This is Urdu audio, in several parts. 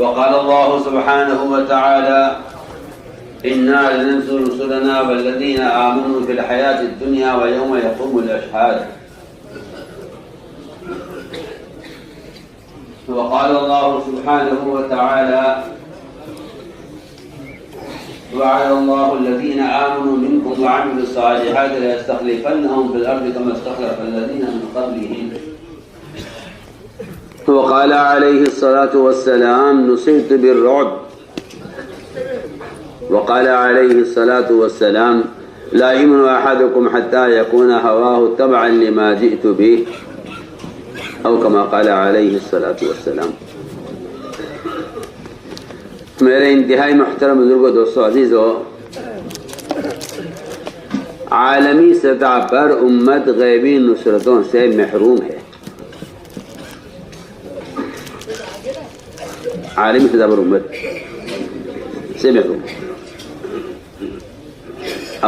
وقال الله سبحانه وتعالى إنا لننصر رسلنا والذين آمنوا في الحياة الدنيا ويوم يقوم الأشهاد. وقال الله سبحانه وتعالى وعد الله الذين آمنوا منكم وعملوا الصالحات ليستخلفنهم في الأرض كما استخلف الذين من قبلهم. وقال عليه الصلاة والسلام نصرت بالرعب. وقال عليه الصلاة والسلام لا يؤمن أحدكم حتى يكون هواه تبعا لما جئت به أو كما قال عليه الصلاة والسلام. میرے انتہائی محترم بزرگوں، دوستوں، عزیزوں، عالمی سطح پر امت غیبی نصرتوں سے محروم ہے. عالمی سطح پر امت سے محروم ہے.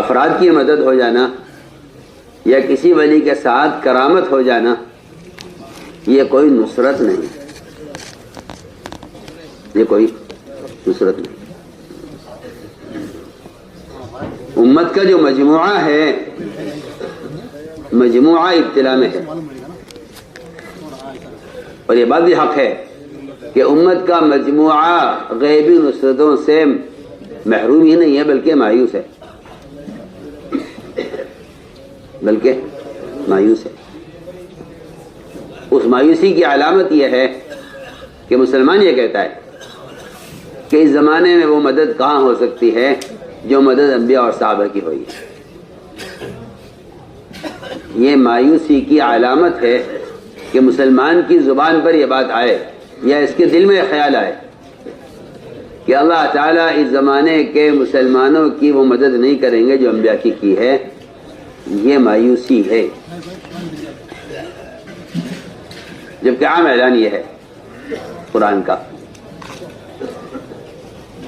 افراد کی مدد ہو جانا یا کسی ولی کے ساتھ کرامت ہو جانا یہ کوئی نصرت نہیں، یہ کوئی نصرت نہیں. امت کا جو مجموعہ ہے، مجموعہ ابتلا میں ہے. اور یہ بات بھی حق ہے کہ امت کا مجموعہ غیبی نصرتوں سے محروم ہی نہیں ہے بلکہ مایوس ہے، بلکہ مایوس ہے. اس مایوسی کی علامت یہ ہے کہ مسلمان یہ کہتا ہے کہ اس زمانے میں وہ مدد کہاں ہو سکتی ہے جو مدد انبیاء اور صحابہ کی ہوئی ہے. یہ مایوسی کی علامت ہے کہ مسلمان کی زبان پر یہ بات آئے یا اس کے دل میں یہ خیال آئے کہ اللہ تعالیٰ اس زمانے کے مسلمانوں کی وہ مدد نہیں کریں گے جو انبیاء کی ہے. یہ مایوسی ہے، جبکہ عام اعلان یہ ہے قرآن کا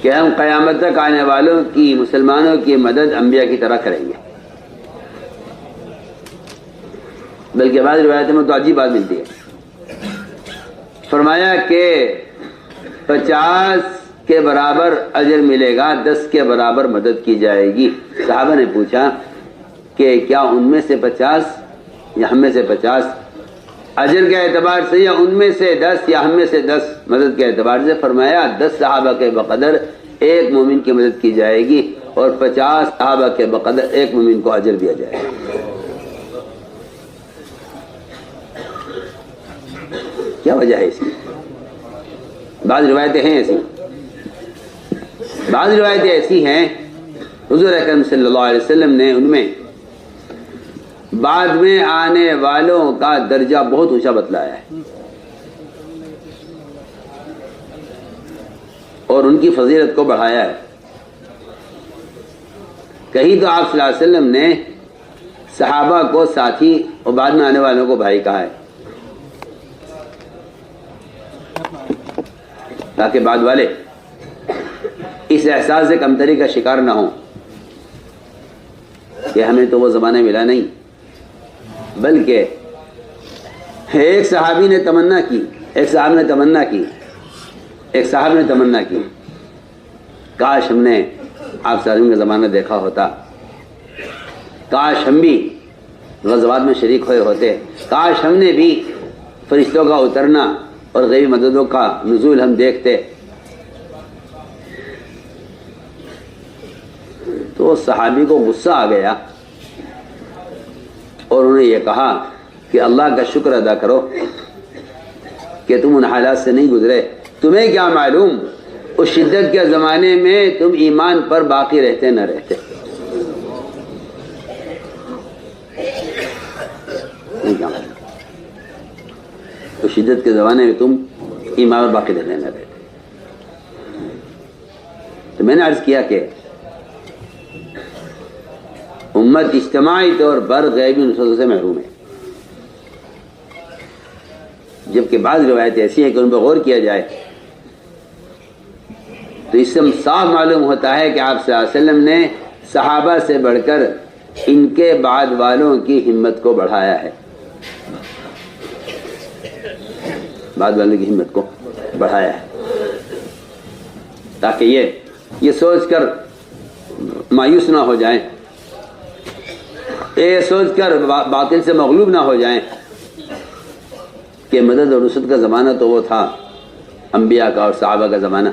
کہ ہم قیامت تک آنے والوں کی، مسلمانوں کی مدد انبیاء کی طرح کریں گے. بلکہ بعض روایتوں میں تو عجیب بات ملتی ہے. فرمایا کہ 50 کے برابر اجر ملے گا، 10 کے برابر مدد کی جائے گی. صحابہ نے پوچھا کہ کیا ان میں سے 50 یا ہم میں سے 50 اجر کے اعتبار سے، یا ان میں سے 10 یا ہم میں سے 10 مدد کے اعتبار سے؟ فرمایا 10 صحابہ کے بقدر ایک مومن کی مدد کی جائے گی اور 50 صحابہ کے بقدر ایک مومن کو اجر دیا جائے گا. کیا وجہ ہے اس کی؟ بعض روایتیں ہیں ایسی، بعض روایتیں ایسی ہیں حضور اکرم صلی اللہ علیہ وسلم نے ان میں بعد میں آنے والوں کا درجہ بہت اونچا بتلایا ہے اور ان کی فضیلت کو بڑھایا ہے. کہیں تو آپ صلی اللہ علیہ وسلم نے صحابہ کو ساتھی اور بعد میں آنے والوں کو بھائی کہا ہے تاکہ بعد والے اس احساس سے کمتری کا شکار نہ ہوں کہ ہمیں تو وہ زمانہ ملا نہیں. بلکہ ایک صحابی نے تمنا کی، ایک صاحب نے تمنا کی کاش ہم نے آپ صلی کا زمانہ دیکھا ہوتا، کاش ہم بھی غزوات میں شریک ہوئے ہوتے، کاش ہم نے بھی فرشتوں کا اترنا اور غیبی مددوں کا نزول ہم دیکھتے. تو صحابی کو غصہ آ گیا اور انہوں نے یہ کہا کہ اللہ کا شکر ادا کرو کہ تم ان حالات سے نہیں گزرے. تمہیں کیا معلوم اس شدت کے زمانے میں تم ایمان پر باقی رہتے نہ رہتے. اس شدت کے زمانے میں تم ایمان پر باقی رہتے نہ رہتے. تو میں نے عرض کیا کہ امت اجتماعی طور پر غیبی نصرتوں سے محروم ہے، جبکہ بعض روایتیں ایسی ہیں کہ ان پر غور کیا جائے تو اس سے صاف معلوم ہوتا ہے کہ آپ صلی اللہ علیہ وسلم نے صحابہ سے بڑھ کر ان کے بعد والوں کی ہمت کو بڑھایا ہے، بعد والوں کی ہمت کو بڑھایا ہے. تاکہ یہ سوچ کر مایوس نہ ہو جائیں، یہ سوچ کر باطل سے مغلوب نہ ہو جائیں کہ مدد اور نصرت کا زمانہ تو وہ تھا انبیاء کا اور صحابہ کا زمانہ۔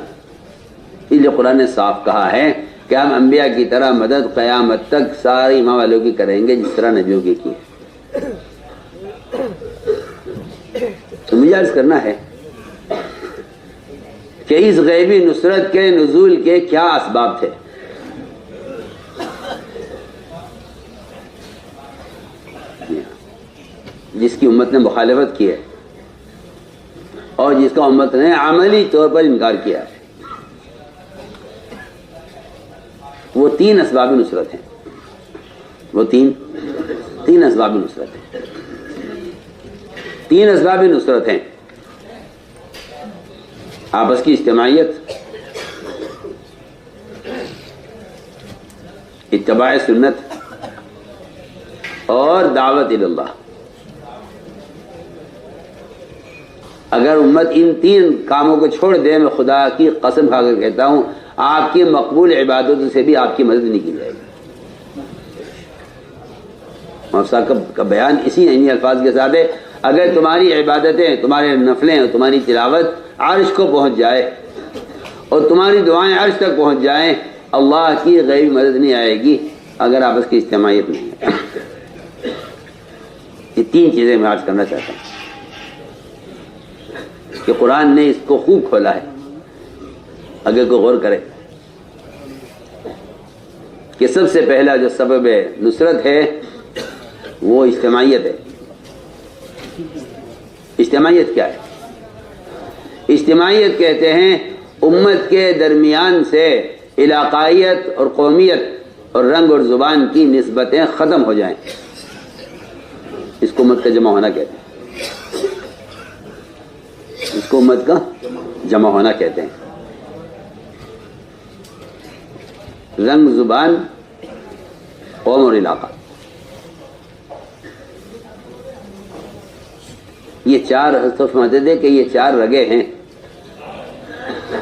اس لیے قرآن نے صاف کہا ہے کہ ہم انبیاء کی طرح مدد قیامت تک ساری ایمان والوں کی کریں گے جس طرح نبیوں کی ہے۔ تو مجھے عرض کرنا ہے کہ اس غیبی نصرت کے نزول کے کیا اسباب تھے؟ جس کی امت نے مخالفت کی ہے اور جس کا امت نے عملی طور پر انکار کیا ہے، وہ تین اسباب نصرت ہیں۔ وہ تین اسباب نصرت ہیں۔ تین اسباب نصرت ہیں: آپس کی اجتماعیت، اتباع سنت اور دعوت اللہ۔ اگر امت ان تین کاموں کو چھوڑ دے، میں خدا کی قسم کھا کر کہتا ہوں آپ کی مقبول عبادتوں سے بھی آپ کی مدد نہیں کی جائے گی۔ مولانا صاحب کا بیان انہی الفاظ کے ساتھ ہے: اگر تمہاری عبادتیں، تمہارے نفلیں اور تمہاری تلاوت عرش کو پہنچ جائے اور تمہاری دعائیں عرش تک پہنچ جائیں، اللہ کی غیبی مدد نہیں آئے گی اگر آپس کی اجتماعیت نہیں ہے۔ یہ تین چیزیں میں عرض کرنا چاہتا ہوں کہ قرآن نے اس کو خوب کھولا ہے، اگر کوئی غور کرے کہ سب سے پہلا جو سبب نصرت ہے وہ اجتماعیت ہے۔ اجتماعیت کیا ہے؟ اجتماعیت کہتے ہیں امت کے درمیان سے علاقائیت اور قومیت اور رنگ اور زبان کی نسبتیں ختم ہو جائیں، اس کو امت کا جمع ہونا کہتے ہیں۔ اس کو امت کا جمع ہونا کہتے ہیں۔ رنگ، زبان، قوم اور علاقہ، یہ چار فرماتے تھے کہ یہ چار رگیں ہیں،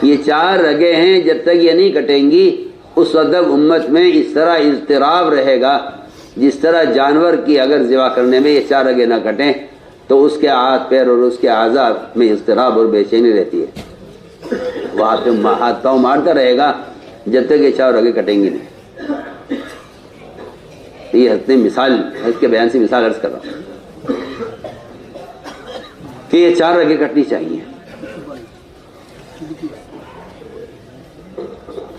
یہ چار رگیں ہیں، جب تک یہ نہیں کٹیں گی اس وقت امت میں اس طرح اضطراب رہے گا جس طرح جانور کی اگر ذبح کرنے میں یہ چار رگیں نہ کٹیں تو اس کے ہاتھ پیر اور اس کے اعضاء میں اضطراب اور بے چینی رہتی ہے، وہ ہاتھ پاؤں مارتا رہے گا جب تک یہ چار رگیں کٹیں گی نہیں۔ یہ حضرت کے بیان سے مثال عرض کر رہا ہوں کہ یہ چار رگیں کٹنی چاہیے: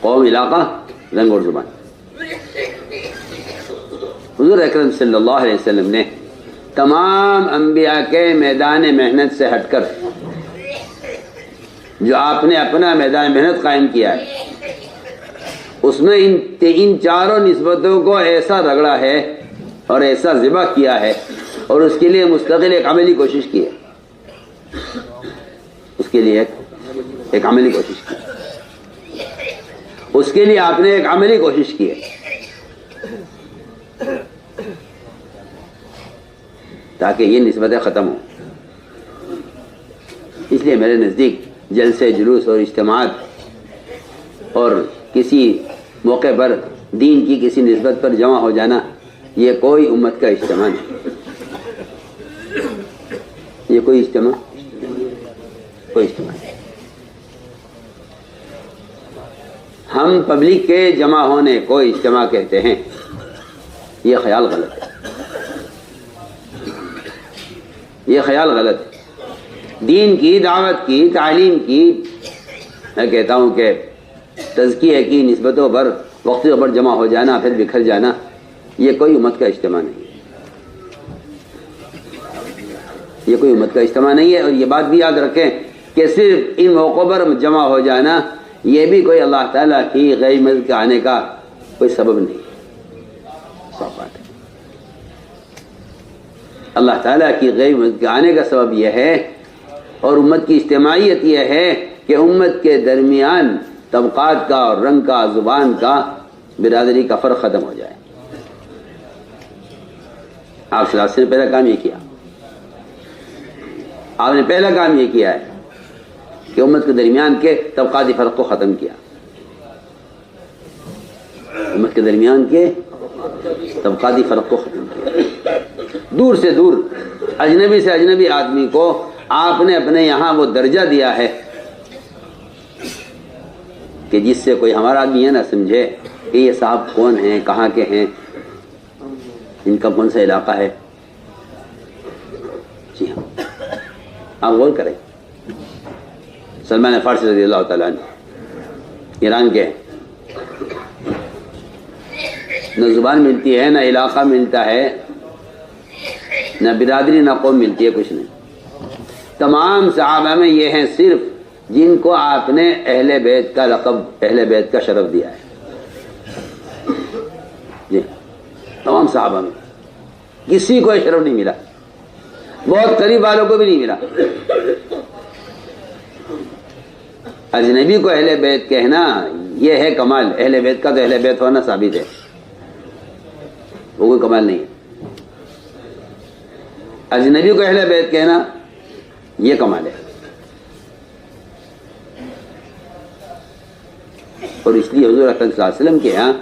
قوم، علاقہ، رنگ اور زبان۔ حضور اکرم صلی اللہ علیہ وسلم نے تمام انبیاء کے میدان محنت سے ہٹ کر جو آپ نے اپنا میدان محنت قائم کیا ہے، اس میں ان چاروں نسبتوں کو ایسا رگڑا ہے اور ایسا ذبح کیا ہے اور اس کے لیے مستقل ایک عملی کوشش کی ہے۔ اس کے لیے ایک عملی کوشش کی، اس کے لیے آپ نے ایک عملی کوشش کی ہے تاکہ یہ نسبتیں ختم ہوں۔ اس لیے میرے نزدیک جلسے، جلوس اور اجتماعات اور کسی موقع پر دین کی کسی نسبت پر جمع ہو جانا یہ کوئی امت کا اجتماع نہیں، یہ کوئی اجتماع نہیں۔ ہم پبلک کے جمع ہونے کو اجتماع کہتے ہیں، یہ خیال غلط ہے، یہ خیال غلط ہے۔ دین کی، دعوت کی، تعلیم کی، میں کہتا ہوں کہ تزکیہ کی نسبتوں پر وقتوں پر جمع ہو جانا پھر بکھر جانا یہ کوئی امت کا اجتماع نہیں ہے، یہ کوئی امت کا اجتماع نہیں ہے۔ اور یہ بات بھی یاد رکھیں کہ صرف ان موقعوں پر جمع ہو جانا یہ بھی کوئی اللہ تعالیٰ کی غیب مدد کے آنے کا کوئی سبب نہیں ہے، صاف بات ہے۔ اللہ تعالیٰ کی غیب مدد کے آنے کا سبب یہ ہے اور امت کی اجتماعیت یہ ہے کہ امت کے درمیان طبقات کا اور رنگ کا، زبان کا، برادری کا فرق ختم ہو جائے۔ آپ صلی اللہ علیہ وسلم نے پہلا کام یہ کیا، آپ نے پہلا کام یہ کیا ہے کہ امت کے درمیان کے طبقاتی فرق کو ختم کیا۔ اس کے درمیان کے طبقاتی فرق کو ختم کیا. دور سے دور اجنبی سے اجنبی آدمی کو آپ نے اپنے یہاں وہ درجہ دیا ہے کہ جس سے کوئی ہمارا آدمی یہ نہ سمجھے کہ یہ صاحب کون ہیں، کہاں کے ہیں، ان کا کون سا علاقہ ہے. جی ہاں، آپ غور کریں. سلمان فارسی رضی اللہ تعالیٰ عنہ ایران کے ہیں. نہ زبان ملتی ہے، نہ علاقہ ملتا ہے، نہ برادری، نہ قوم ملتی ہے، کچھ نہیں. تمام صحابہ میں یہ ہیں صرف جن کو آپ نے اہل بیت کا لقب، اہل بیت کا شرف دیا ہے. جی تمام صحابہ میں کسی کو شرف نہیں ملا، بہت قریب والوں کو بھی نہیں ملا. اجنبی کو اہل بیت کہنا یہ ہے کمال. اہل بیت کا تو اہل بیت ہونا ثابت ہے، وہ کوئی کمال نہیں ہے. اجنبی کو اہل بیت کہنا یہ کمال ہے. اور اس لیے حضور اکرم صلی اللہ علیہ وسلم کے یہاں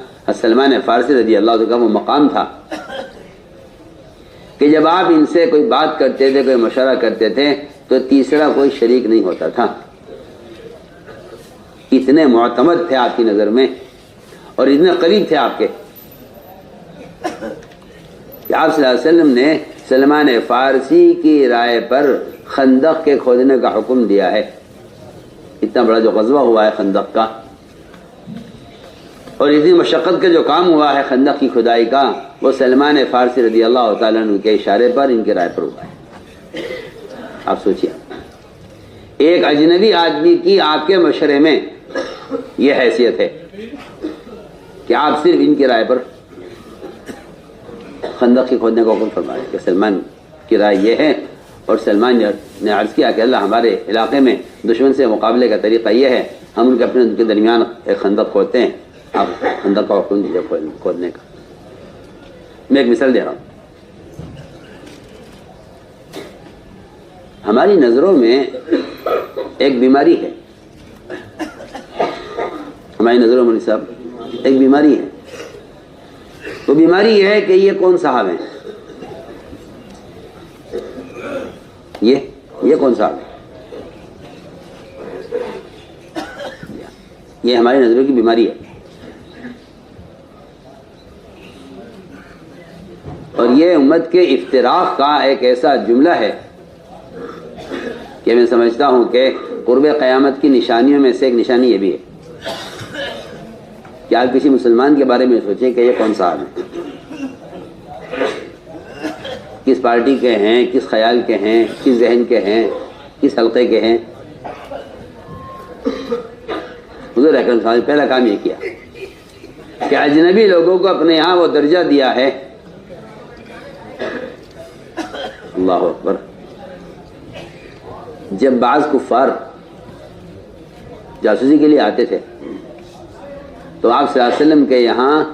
سلمان فارسی رضی اللہ عنہ کا وہ مقام تھا کہ جب آپ ان سے کوئی بات کرتے تھے، کوئی مشورہ کرتے تھے، تو تیسرا کوئی شریک نہیں ہوتا تھا. اتنے معتمد تھے آپ کی نظر میں اور اتنے قریب تھے آپ کے کہ آپ صلی اللہ علیہ وسلم نے سلمان فارسی کی رائے پر خندق کے کھودنے کا حکم دیا ہے. اتنا بڑا جو غزوہ ہوا ہے خندق کا، اور اتنی مشقت کا جو کام ہوا ہے خندق کی کھدائی کا، وہ سلمان فارسی رضی اللہ تعالیٰ عنہ کے اشارے پر، ان کے رائے پر ہوا ہے. آپ سوچیے، ایک اجنبی آدمی کی آپ کے مشورے میں یہ حیثیت ہے کہ آپ صرف ان کی رائے پر خندق کی کھودنے کا حکم فرمائے کہ سلمان کی رائے یہ ہے. اور سلمان نے عرض کیا کہ اللہ، ہمارے علاقے میں دشمن سے مقابلے کا طریقہ یہ ہے، ہم ان کے درمیان ایک خندق کھودتے ہیں، آپ خندق کا حکم دیجیے کھودنے کا. میں ایک مثال دے رہا ہوں. ہماری نظروں میں ایک بیماری ہے، ہماری نظروں میں صاحب ایک بیماری ہے. وہ بیماری یہ ہے کہ یہ کون صاحب ہیں، یہ کون صاحب ہے. یہ ہماری نظروں کی بیماری ہے. اور یہ امت کے افتراق کا ایک ایسا جملہ ہے کہ میں سمجھتا ہوں کہ قرب قیامت کی نشانیوں میں سے ایک نشانی یہ بھی ہے کہ آپ کسی مسلمان کے بارے میں سوچیں کہ یہ کون صاحب ہے، کس پارٹی کے ہیں، کس خیال کے ہیں، کس ذہن کے ہیں، کس حلقے کے ہیں. حضور اکرم صلی اللہ علیہ وسلم نے پہلا کام یہ کیا کہ اجنبی لوگوں کو اپنے یہاں وہ درجہ دیا ہے. اللہ اکبر. جب بعض کفار جاسوسی کے لیے آتے تھے تو آپ صلی اللہ علیہ وسلم کے یہاں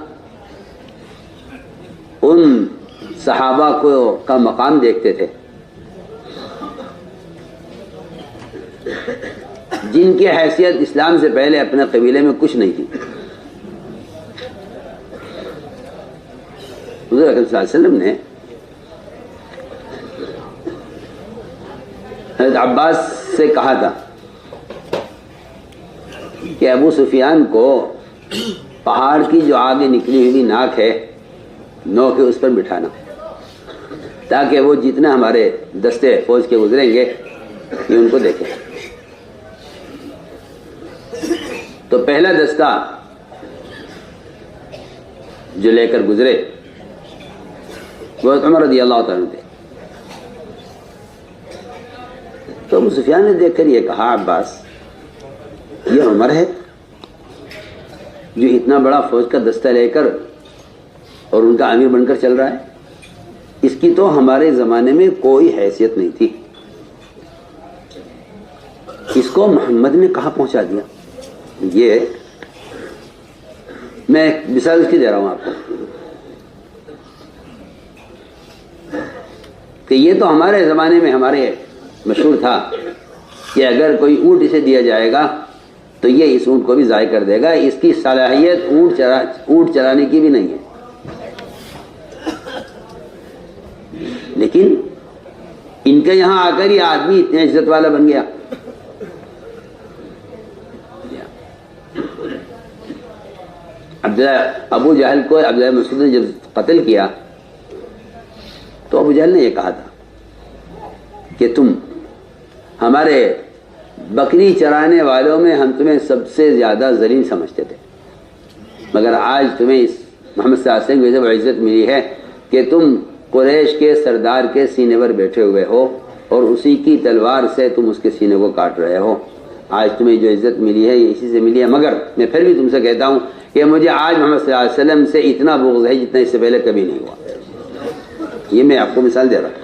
ان صحابہ کا مقام دیکھتے تھے جن کی حیثیت اسلام سے پہلے اپنے قبیلے میں کچھ نہیں تھی. حضور اکرم صلی اللہ علیہ وسلم نے حضرت عباس سے کہا تھا کہ ابو سفیان کو پہاڑ کی جو آگے نکلی ہوئی ناک ہے، نو کے اس پر بٹھانا، تاکہ وہ جتنا ہمارے دستے فوج کے گزریں گے یہ ان کو دیکھیں. تو پہلا دستہ جو لے کر گزرے وہ عمر رضی اللہ تعالیٰ تھے. تو ابو سفیان نے دیکھ کر یہ کہا، عباس یہ عمر ہے جو اتنا بڑا فوج کا دستہ لے کر اور ان کا امیر بن کر چل رہا ہے، اس کی تو ہمارے زمانے میں کوئی حیثیت نہیں تھی، اس کو محمد نے کہاں پہنچا دیا. یہ میں ایک مثال اس کی دے رہا ہوں آپ کو کہ یہ تو ہمارے زمانے میں ہمارے مشہور تھا کہ اگر کوئی اونٹ اسے دیا جائے گا تو یہ اس اونٹ کو بھی ضائع کر دے گا. اس کی صلاحیت اونٹ چرانے کی بھی نہیں ہے. لیکن ان کے یہاں آ کر یہ آدمی اتنے عزت والا بن گیا. ابو جہل کو عبداللہ مسعود نے جب قتل کیا تو ابو جہل نے یہ کہا تھا کہ تم ہمارے بکری چرانے والوں میں ہم تمہیں سب سے زیادہ ذلیل سمجھتے تھے، مگر آج تمہیں اس محمد صلی اللہ علیہ وسلم کی عزت ملی ہے کہ تم قریش کے سردار کے سینے پر بیٹھے ہوئے ہو اور اسی کی تلوار سے تم اس کے سینے کو کاٹ رہے ہو. آج تمہیں جو عزت ملی ہے یہ اسی سے ملی ہے. مگر میں پھر بھی تم سے کہتا ہوں کہ مجھے آج محمد صلی اللہ علیہ وسلم سے اتنا بغض ہے جتنا اس سے پہلے کبھی نہیں ہوا. یہ میں آپ کو مثال دے رہا ہوں.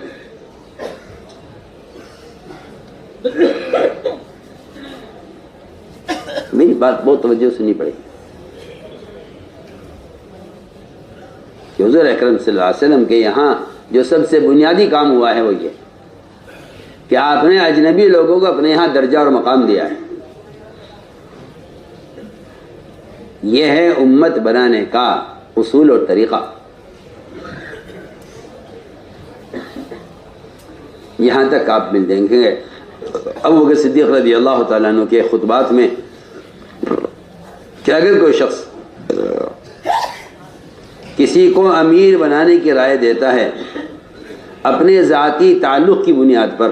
میری بات بہت توجہ سننی پڑے گی کہ حضور اکرم صلی اللہ علیہ وسلم کے یہاں جو سب سے بنیادی کام ہوا ہے وہ یہ کہ آپ نے اجنبی لوگوں کو اپنے یہاں درجہ اور مقام دیا ہے. یہ ہے امت بنانے کا اصول اور طریقہ. یہاں تک آپ مل دیں گے ابو بکر صدیق رضی اللہ تعالیٰ عنہ کے خطبات میں کہ اگر کوئی شخص کسی کو امیر بنانے کی رائے دیتا ہے اپنے ذاتی تعلق کی بنیاد پر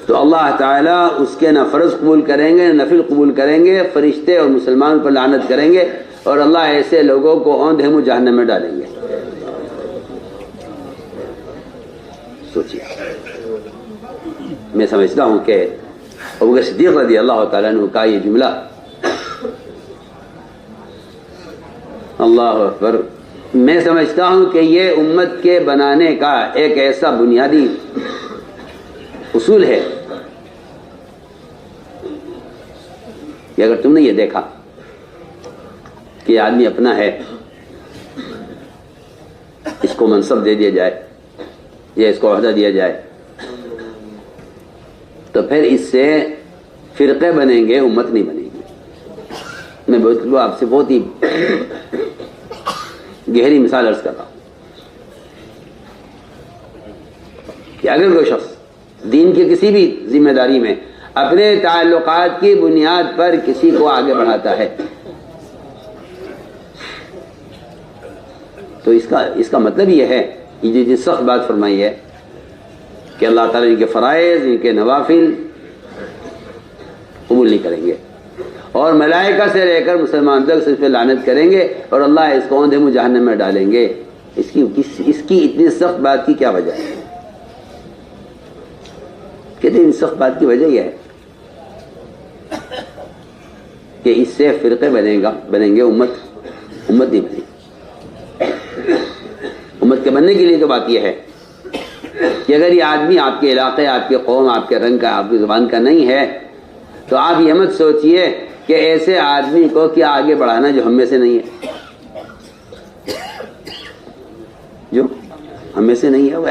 تو اللہ تعالیٰ اس کے نہ فرض قبول کریں گے نہ نفل قبول کریں گے. فرشتے اور مسلمان پر لعنت کریں گے اور اللہ ایسے لوگوں کو اوندھ منہ جہنم میں ڈالیں گے. سوچیے. میں سمجھتا ہوں کہ ابو بکر صدیق رضی اللہ تعالیٰ عنہ کا یہ جملہ اللہ اکبر، میں سمجھتا ہوں کہ یہ امت کے بنانے کا ایک ایسا بنیادی اصول ہے کہ اگر تم نے یہ دیکھا کہ یہ آدمی اپنا ہے، اس کو منصب دے دیا جائے یا اس کو عہدہ دیا جائے تو پھر اس سے فرقے بنیں گے، امت نہیں بنے گی. میں آپ سے بہت ہی گہری مثال عرض کر رہا ہوں کہ اگر کوئی شخص دین کی کسی بھی ذمہ داری میں اپنے تعلقات کی بنیاد پر کسی کو آگے بڑھاتا ہے تو اس کا مطلب یہ ہے یہ جو سخت بات فرمائی ہے کہ اللہ تعالیٰ ان کے فرائض ان کے نوافل قبول نہیں کریں گے اور ملائکہ سے لے کر مسلمان تک صرف لعنت کریں گے اور اللہ اس کو اوندھ منہ جہنم میں ڈالیں گے. اس کی اتنی سخت بات کی کیا وجہ ہے؟ کہتے ہیں سخت بات کی وجہ یہ ہے کہ اس سے فرقے بنیں گے، امت نہیں بنے گی. امت کے بننے کے لیے تو بات یہ ہے کہ اگر یہ آدمی آپ کے علاقے، آپ کے قوم، آپ کے رنگ کا، آپ کی زبان کا نہیں ہے تو آپ یہ مت سوچئے کہ ایسے آدمی کو کیا آگے بڑھانا جو ہم میں سے نہیں ہے. جو ہم میں سے نہیں ہے وہ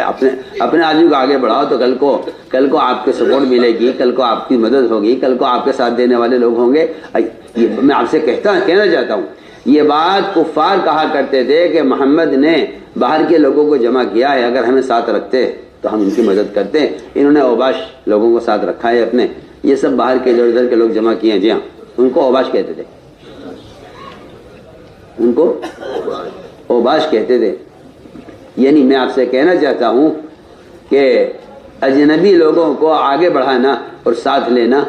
اپنے آدمی کو آگے بڑھاؤ تو کل کو آپ کے سپورٹ ملے گی، کل کو آپ کی مدد ہوگی، کل کو آپ کے ساتھ دینے والے لوگ ہوں گے. میں آپ سے کہنا چاہتا ہوں یہ بات کفار کہا کرتے تھے کہ محمد نے باہر کے لوگوں کو جمع کیا ہے، اگر ہمیں ساتھ رکھتے تو ہم ان کی مدد کرتے. انہوں نے اوباش لوگوں کو ساتھ رکھا ہے اپنے. یہ سب باہر کے ادھر ادھر کے لوگ جمع کیے ہیں. جی ہاں، ان کو اوباش کہتے تھے، ان کو اوباش کہتے تھے. یعنی میں آپ سے کہنا چاہتا ہوں کہ اجنبی لوگوں کو آگے بڑھانا اور ساتھ لینا،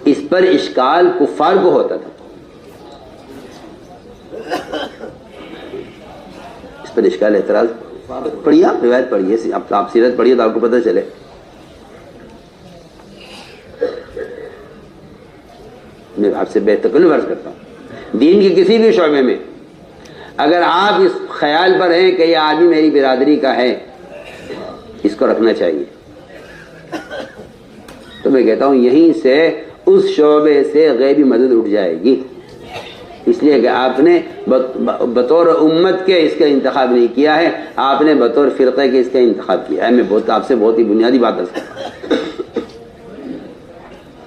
اس پر اشکال کفار کو ہوتا تھا. اس پر اشکال اعتراض پڑھیے، آپ روایت پڑھیے، آپ سیرت پڑھیے تو آپ کو پتہ چلے. میں آپ سے بے تکلف عرض کرتا ہوں دین کی کسی بھی شعبے میں اگر آپ اس خیال پر ہیں کہ یہ آدمی میری برادری کا ہے، اس کو رکھنا چاہیے، تو میں کہتا ہوں یہیں سے اس شعبے سے غیبی مدد اٹھ جائے گی. اس لیے کہ آپ نے بطور امت کے اس کا انتخاب نہیں کیا ہے، آپ نے بطور فرقے کے اس کا انتخاب کیا ہے. میں آپ سے بہت ہی بنیادی بات کرتا ہوں.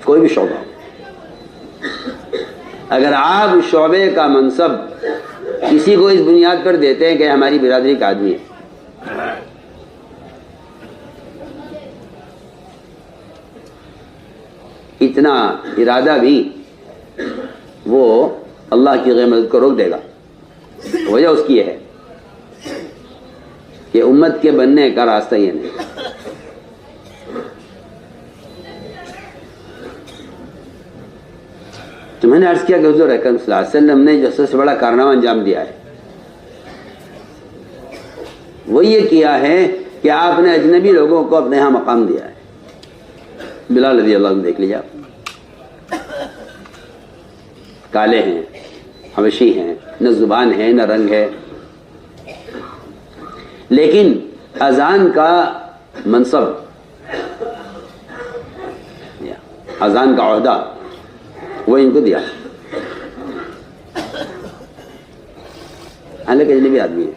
کوئی بھی شعبہ اگر آپ شعبے کا منصب کسی کو اس بنیاد پر دیتے ہیں کہ ہماری برادری کا آدمی ہے، اتنا ارادہ بھی وہ اللہ کی غیر مدد کو روک دے گا۔ وجہ اس کی یہ ہے کہ امت کے بننے کا راستہ یہ نہیں۔ تو میں نے عرض کیا کہ حضور اکرم صلی اللہ علیہ وسلم نے جو سب سے بڑا کارنامہ انجام دیا ہے وہ یہ کیا ہے کہ آپ نے اجنبی لوگوں کو اپنے ہاں مقام دیا ہے۔ بلال رضی اللہ عنہ دیکھ لیجیے آپ، کالے ہیں، حبشی ہیں، نہ زبان ہے نہ رنگ ہے، لیکن اذان کا منصب، اذان کا عہدہ وہ ان کو دیا، حالانکہ اجنبی آدمی ہے۔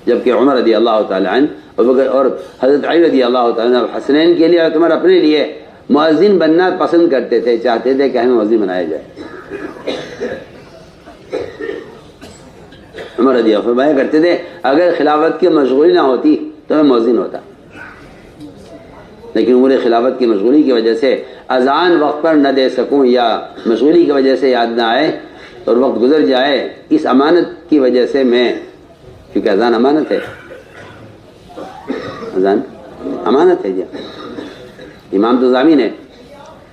جبکہ عمر رضی اللہ تعالی عنہ اور حضرت علی رضی اللہ تعالی عنہ حسنین کے لیے اور عمر اپنے لیے مؤذن بننا پسند کرتے تھے، چاہتے تھے کہ ہمیں مؤذن بنایا جائے۔ عمر رضی اللہ فرمایا کرتے تھے اگر خلافت کی مشغولی نہ ہوتی تو میں مؤذن ہوتا، لیکن امور خلافت کی مشغولی کی وجہ سے اذان وقت پر نہ دے سکوں یا مشغولی کی وجہ سے یاد نہ آئے اور وقت گزر جائے، اس امانت کی وجہ سے میں، کیونکہ اذان امانت ہے، اذان امانت ہے جی، امام تو ضامین ہے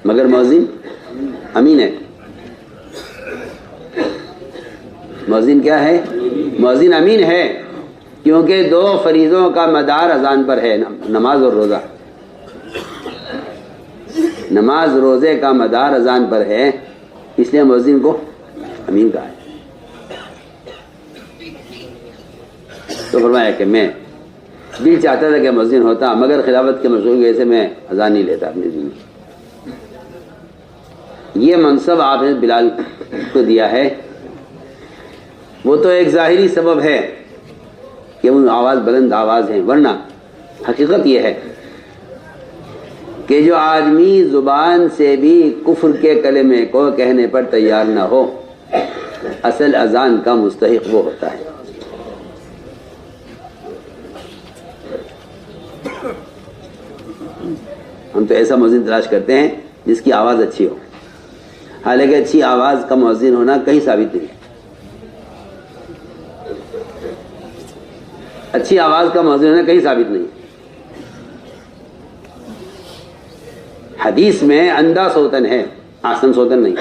مگر مؤذن امین ہے۔ مؤذن کیا ہے؟ مؤذن امین ہے، کیونکہ دو فریضوں کا مدار اذان پر ہے، نماز اور روزہ۔ نماز روزے کا مدار اذان پر ہے، اس لیے مؤذن کو امین کہا ہے۔ تو فرمایا کہ میں دل چاہتا تھا کہ مؤذن ہوتا، مگر خلافت کے مشغول کی وجہ سے میں اذان نہیں لیتا اپنی زندگی۔ یہ منصب آپ نے بلال کو دیا ہے، وہ تو ایک ظاہری سبب ہے کہ وہ آواز بلند آواز ہیں، ورنہ حقیقت یہ ہے کہ جو آدمی زبان سے بھی کفر کے کلمے کو کہنے پر تیار نہ ہو، اصل اذان کا مستحق وہ ہوتا ہے۔ ہم تو ایسا مؤذن تلاش کرتے ہیں جس کی آواز اچھی ہو، حالانکہ اچھی آواز کا مؤذن ہونا کہیں ثابت نہیں ہے۔ اچھی آواز کا مؤذن ہونا کہیں ثابت نہیں ہے۔ حدیث میں اندھا سوتن ہے، آسن سوتن نہیں،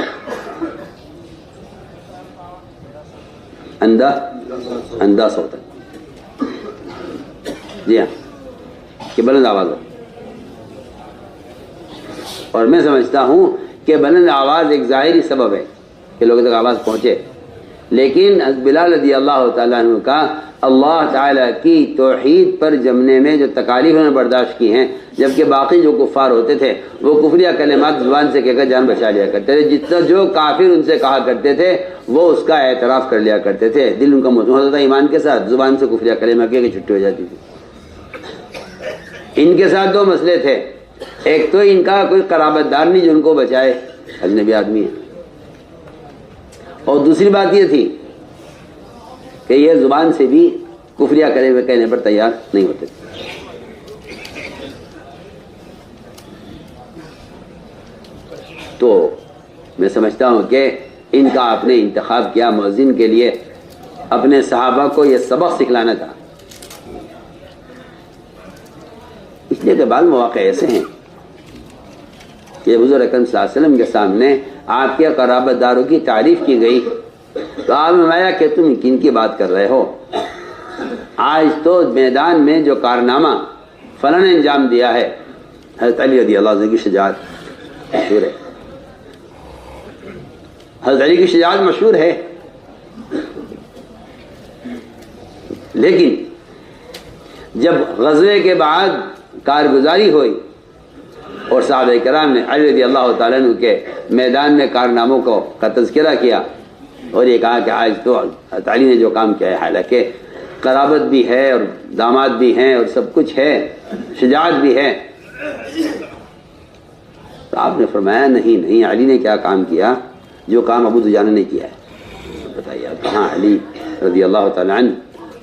اندھا سوتن، جی ہاں، کہ بلند آواز ہو۔ اور میں سمجھتا ہوں کہ بلند آواز ایک ظاہری سبب ہے کہ لوگوں تک آواز پہنچے، لیکن بلال رضی اللہ تعالیٰ عنہ کا اللہ تعالیٰ کی توحید پر جمنے میں جو تکالیف انہوں نے برداشت کی ہیں، جبکہ باقی جو کفار ہوتے تھے وہ کفریہ کلمات زبان سے کہہ کر جان بچا لیا کرتے تھے، جتنا جو کافر ان سے کہا کرتے تھے وہ اس کا اعتراف کر لیا کرتے تھے، دل ان کا مطمئن ہوتا تھا ایمان کے ساتھ، زبان سے کفریہ کلمہ کہہ کے چھٹی ہو جاتی تھی۔ ان کے ساتھ دو مسئلے تھے، ایک تو ان کا کوئی قرابت دار نہیں جو ان کو بچائے، اجنبی آدمی ہے، اور دوسری بات یہ تھی کہ یہ زبان سے بھی کفریہ کلمہ کہنے پر تیار نہیں ہوتے تھے۔ تو میں سمجھتا ہوں کہ ان کا آپ نے انتخاب کیا مؤذن کے لیے، اپنے صحابہ کو یہ سبق سکھلانا تھا، اس لیے کہ بعض مواقع ایسے ہیں کہ حضور اکرم صلی اللہ علیہ وسلم کے سامنے آپ کے قرابت داروں کی تعریف کی گئی تو آپ نے فرمایا کہ تم کن کی بات کر رہے ہو؟ آج تو میدان میں جو کارنامہ فلاں نے انجام دیا ہے، حضرت علی رضی اللہ عنہ کی شجاعت مشہور ہے، حضرت علی کی شجاعت مشہور ہے، لیکن جب غزوے کے بعد کارگزاری ہوئی اور صحابہ کرام نے علی رضی اللہ تعالیٰ عنہ کے میدان میں کارناموں کا تذکرہ کیا اور یہ کہا کہ آج تو علی نے جو کام کیا ہے، حالانکہ قرابت بھی ہے اور داماد بھی ہیں اور سب کچھ ہے، شجاعت بھی ہے، تو آپ نے فرمایا نہیں علی نے کیا کام کیا؟ جو کام ابو دجانہ نے کیا ہے. بتائیے کہاں علی رضی اللہ تعالیٰ عنہ،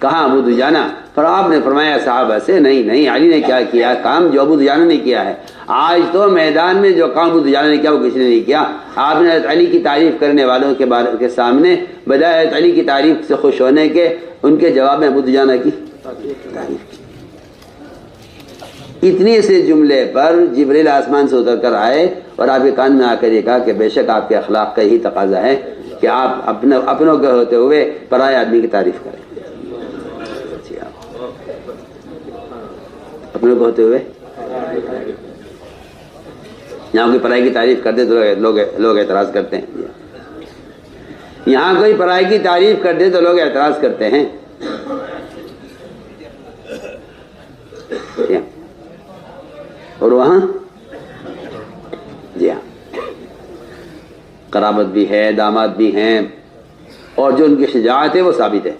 کہاں ابو دجانہ؟ پر آپ نے فرمایا صحابہ سے نہیں علی نے کیا کیا کام جو ابو دجانہ نے کیا ہے. آج تو میدان میں جو کام ابو دجانہ نے کیا وہ کسی نے نہیں کیا. آپ نے حضرت علی کی تعریف کرنے والوں کے سامنے بجائے حضرت علی کی تعریف سے خوش ہونے کے ان کے جواب میں ابو دجانہ کی تعریف کی. اتنے سے جملے پر جبریل آسمان سے اتر کر آئے اور آپ کے کان میں آ کر یہ کہا کہ بے شک آپ کے اخلاق کا یہی تقاضا ہے کہ آپ اپنوں کے ہوتے ہوئے پرائے آدمی کی تعریف کریں. اپنے کو ہوتے ہوئے یہاں کوئی پرائی کی تعریف کرتے تو لوگ اعتراض کرتے ہیں. یہاں کوئی پرائی کی تعریف کر دے تو لوگ اعتراض کرتے ہیں. اور وہاں جی ہاں قرابت بھی ہے، داماد بھی ہیں، اور جو ان کی شجاعت ہے وہ ثابت ہے.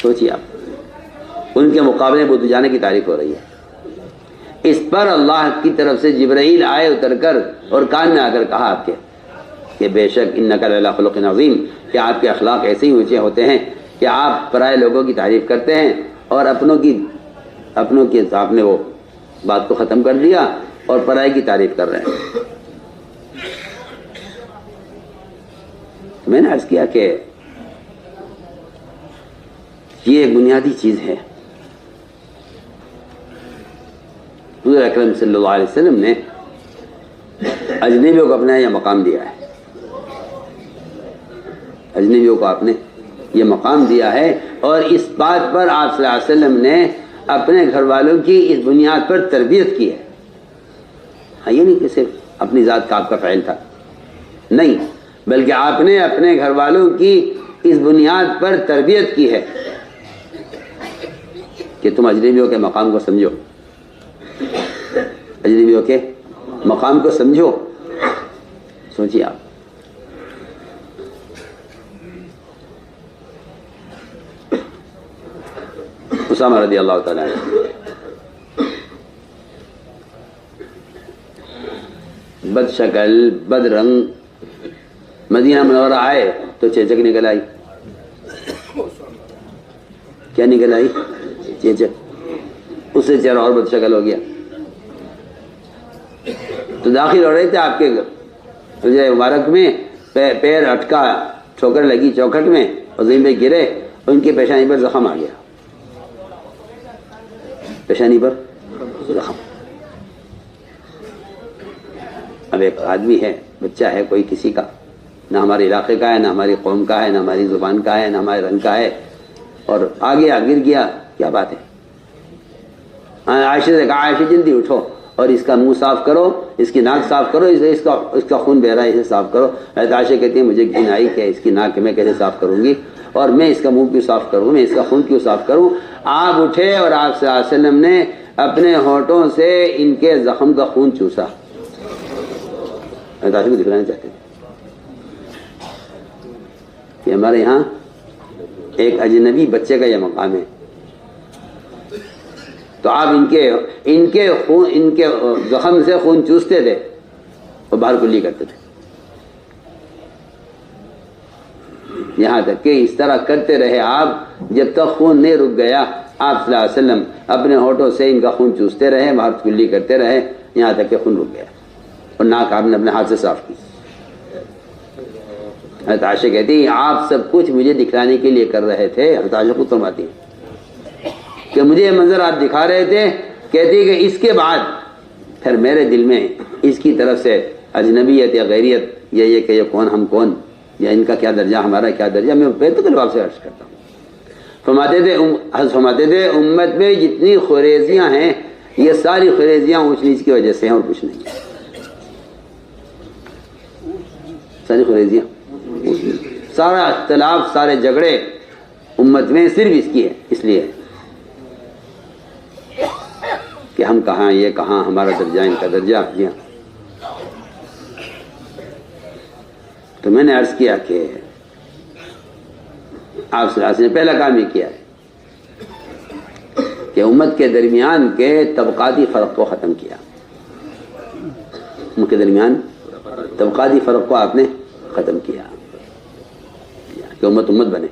سوچیے آپ، ان کے مقابلے میں ابو دجانہ کی تعریف ہو رہی ہے. اس پر اللہ کی طرف سے جبرائیل آئے اتر کر اور کان میں آ کر کہا آپ کے کہ بے شک انک لعلی خلق عظیم، کہ آپ کے اخلاق ایسے ہی اونچے ہوتے ہیں کہ آپ پرائے لوگوں کی تعریف کرتے ہیں اور اپنوں کی آپ نے وہ بات کو ختم کر دیا اور پرائے کی تعریف کر رہے ہیں. میں نے عرض کیا کہ یہ ایک بنیادی چیز ہے. حضور اکرم صلی اللہ علیہ وسلم نے اجنبیوں کو اپنا یہ مقام دیا ہے. اجنبیوں کو آپ نے یہ مقام دیا ہے، اور اس بات پر آپ صلی اللہ علیہ وسلم نے اپنے گھر والوں کی اس بنیاد پر تربیت کی ہے. ہاں، یہ نہیں کہ صرف اپنی ذات کا آپ کا فعل تھا، نہیں، بلکہ آپ نے اپنے گھر والوں کی اس بنیاد پر تربیت کی ہے کہ تم اجنبیوں کے مقام کو سمجھو، اجنبیوں کے مقام کو سمجھو. سوچیے آپ، اسامہ رضی اللہ تعالیٰ عنہ بد شکل بد رنگ مدینہ منورہ آئے تو چیچک نکل آئی. کیا نکل آئی؟ چیچک. اس سے چہرہ اور بد شکل ہو گیا. تو داخل ہو رہے تھے آپ کے روزہ مبارک میں، پیر اٹکا، ٹھوکر لگی چوکھٹ میں اور زمین پہ گرے، ان کی پیشانی پر زخم آ گیا. پیشانی پر زخم. اب ایک آدمی ہے، بچہ ہے کوئی کسی کا، نہ ہمارے علاقے کا ہے، نہ ہماری قوم کا ہے، نہ ہماری زبان کا ہے، نہ ہمارے رنگ کا ہے، اور آ گیا، گر گیا. کیا بات ہے؟ عائشہ سے کہا عائشہ جلدی اٹھو اور اس کا منہ صاف کرو، اس کی ناک صاف کرو، اس کا خون بہ رہا ہے، اسے صاف کرو. عائشہ کہتی ہے مجھے گھن آئی کہ اس کی ناک میں کیسے صاف کروں گی، اور میں اس کا منہ کیوں صاف کروں، میں اس کا خون کیوں صاف کروں. آپ اٹھے اور آپ صلی اللہ علیہ وسلم نے اپنے ہونٹوں سے ان کے زخم کا خون چوسا. عائشہ کو دکھلانا چاہتے تھے کہ ہمارے یہاں ایک اجنبی بچے کا یہ مقام ہے. تو آپ ان کے زخم سے خون چوستے تھے اور باہر کلی کرتے تھے. یہاں تک کہ اس طرح کرتے رہے آپ جب تک خون نہیں رک گیا. آپ صلی اللہ علیہ وسلم اپنے ہونٹوں سے ان کا خون چوستے رہے، باہر کلی کرتے رہے، یہاں تک کہ خون رک گیا، اور ناک آپ نے اپنے ہاتھ سے صاف کی. حضرت عائشہ کہتی ہیں آپ سب کچھ مجھے دکھلانے کے لیے کر رہے تھے. حضرت عائشہ خود فرماتی ہیں کہ مجھے یہ منظر آپ دکھا رہے تھے. کہتی کہ اس کے بعد پھر میرے دل میں اس کی طرف سے اجنبیت یا غیریت، یہ کہ یہ کون ہم کون، یا ان کا کیا درجہ ہمارا کیا درجہ، میں بیت الباب سے عرض کرتا ہوں. فرماتے تھے امت میں جتنی خریزیاں ہیں یہ ساری خریزیاں اونچ نیچ کی وجہ سے ہیں اور کچھ نہیں. ساری خریزیاں، سارا اختلاف، سارے جھگڑے امت میں صرف اس کی ہے، اس لیے کہ ہم کہاں، یہ کہاں، ہمارا درجہ ان کا درجہ. جی ہاں. تو میں نے عرض کیا کہ آپ صلی اللہ علیہ وسلم نے پہلا کام یہ کیا ہے کہ امت کے درمیان کے طبقاتی فرق کو ختم کیا. ان کے درمیان طبقاتی فرق کو آپ نے ختم کیا کہ امت امت بنے.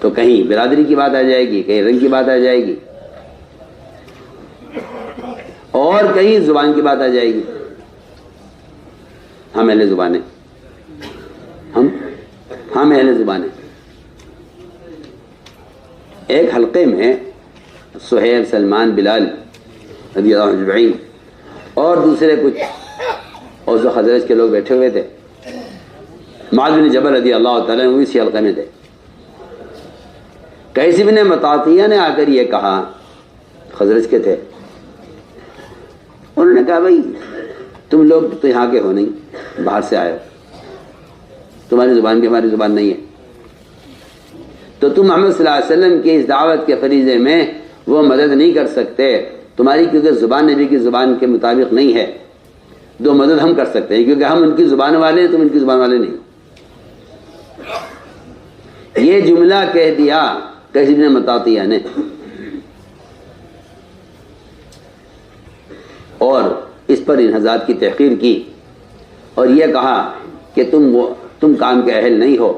تو کہیں برادری کی بات آ جائے گی، کہیں رنگ کی بات آ جائے گی، اور کہیں زبان کی بات آ جائے گی. ہم اہل زبان ہیں، ہم اہل زبان ہیں. ایک حلقے میں سہیل، سلمان، بلال رضی اللہ عنہ اجمعین اور دوسرے کچھ اوس و خزرج کے لوگ بیٹھے ہوئے تھے. معاذ بن جبل رضی اللہ تعالیٰ عنہ اسی حلقے میں تھے. قیس بن مطاطیہ نے آ کر یہ کہا، خزرج کے تھے، انہوں نے کہا بھائی تم لوگ تو یہاں کے ہو نہیں، باہر سے آئے ہو، تمہاری زبان بھی ہماری زبان نہیں ہے، تو تم محمد صلی اللہ علیہ وسلم کی اس دعوت کے فریضے میں وہ مدد نہیں کر سکتے. تمہاری کیونکہ زبان نبی کی زبان کے مطابق نہیں ہے، دو مدد ہم کر سکتے ہیں کیونکہ ہم ان کی زبان والے ہیں، تم ان کی زبان والے نہیں. یہ جملہ کہہ دیا قیس بن مطاطیہ نے، اور اس پر ان حضرات کی تحقیر کی اور یہ کہا کہ تم کام کے اہل نہیں ہو،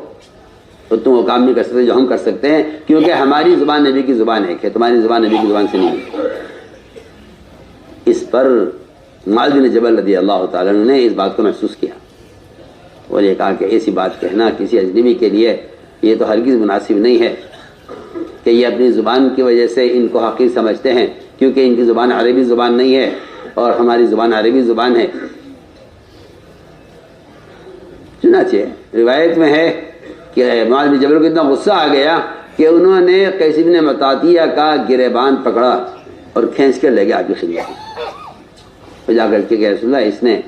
تو تم وہ کام نہیں کر سکتے جو ہم کر سکتے ہیں، کیونکہ ہماری زبان نبی کی زبان ایک ہے، تمہاری زبان نبی کی زبان سے نہیں ہے. اس پر معاذ بن جبل رضی اللہ تعالیٰ عنہ نے اس بات کو محسوس کیا اور یہ کہا کہ ایسی بات کہنا کسی اجنبی کے لیے یہ تو ہرگز مناسب نہیں ہے کہ یہ اپنی زبان کی وجہ سے ان کو حقیر سمجھتے ہیں، کیونکہ ان کی زبان عربی زبان نہیں ہے اور ہماری زبان عربی زبان ہے. چنانچہ روایت میں ہے کہ معاذ بن جبل کو اتنا غصہ آ گیا کہ انہوں نے قیس بن مطاطیہ کا گریبان پکڑا اور کھینچ کر لے گیا آپ کی خدمت میں. تو جا کر کے کہ رسول اللہ، اس نے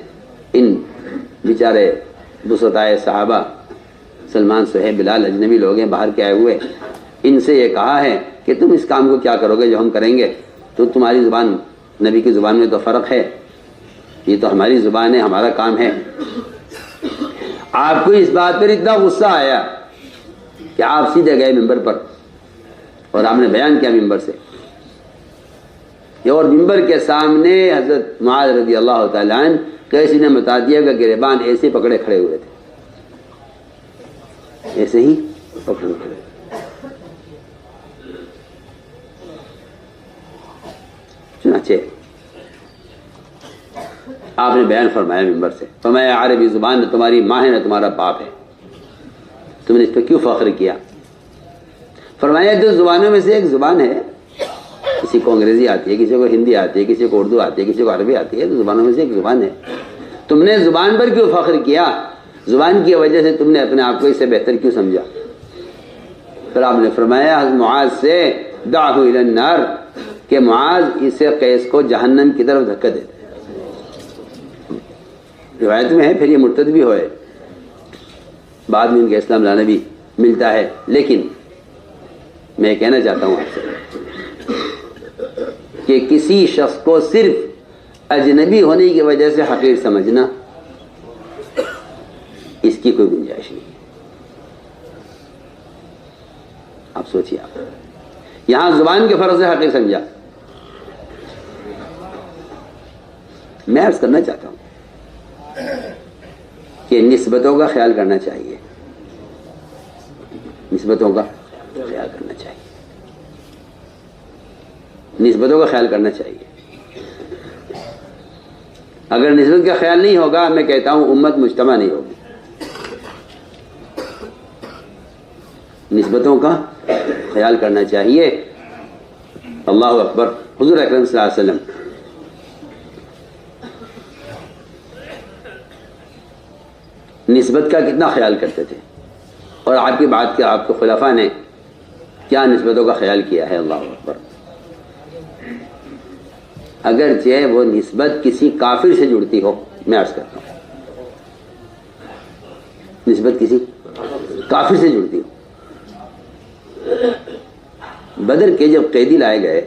ان بیچارے بسطائے صحابہ سلمان، صہیب، بلال اجنبی لوگ ہیں باہر کے آئے ہوئے، ان سے یہ کہا ہے کہ تم اس کام کو کیا کرو گے جو ہم کریں گے، تو تمہاری زبان نبی کی زبان میں تو فرق ہے، یہ تو ہماری زبان ہے، ہمارا کام ہے. آپ کو اس بات پر اتنا غصہ آیا کہ آپ سیدھے گئے ممبر پر اور آپ نے بیان کیا ممبر سے، اور ممبر کے سامنے حضرت معاذ رضی اللہ تعالیٰ عنہ قیس بن مطاطیہ کا گریبان ایسے پکڑے کھڑے ہوئے تھے، ایسے ہی پکڑے کھڑے. چنانچہ آپ نے بیان فرمایا ممبر سے، فرمایا عربی زبان نہ تمہاری ماں ہے نہ تمہارا باپ ہے، تم نے اس پہ کیوں فخر کیا؟ فرمایا دو زبانوں میں سے ایک زبان ہے، کسی کو انگریزی آتی ہے، کسی کو ہندی آتی ہے، کسی کو اردو آتی ہے، کسی کو عربی آتی ہے، دو زبانوں میں سے ایک زبان ہے. تم نے زبان پر کیوں فخر کیا؟ زبان کی وجہ سے تم نے اپنے آپ کو اس سے بہتر کیوں سمجھا؟ پھر آپ نے فرمایا معاذ سے دعہ الی النار، کہ معاذ اسے قیس کو جہنم کی طرف دھکا دیتے. روایت میں ہے پھر یہ مرتد بھی ہوئے، بعد میں ان کے اسلام لانا بھی ملتا ہے. لیکن میں کہنا چاہتا ہوں آپ سے کہ کسی شخص کو صرف اجنبی ہونے کی وجہ سے حقیر سمجھنا، اس کی کوئی گنجائش نہیں. آپ سوچیے، آپ یہاں زبان کے فرض سے حقیر سمجھا. میں عرض کرنا چاہتا ہوں کہ نسبتوں کا خیال کرنا چاہیے، نسبتوں کا خیال کرنا چاہیے، نسبتوں کا خیال کرنا چاہیے. اگر نسبت کا خیال نہیں ہوگا، میں کہتا ہوں امت مجتمع نہیں ہوگی. نسبتوں کا خیال کرنا چاہیے. اللہ اکبر. حضور اکرم صلی اللہ علیہ وسلم نسبت کا کتنا خیال کرتے تھے، اور آپ کی بات کے آپ کے خلفاء نے کیا نسبتوں کا خیال کیا ہے. اللہ اکبر. اگرچہ وہ نسبت کسی کافر سے جڑتی ہو، میں عرض کرتا ہوں نسبت کسی کافر سے جڑتی ہو. بدر کے جب قیدی لائے گئے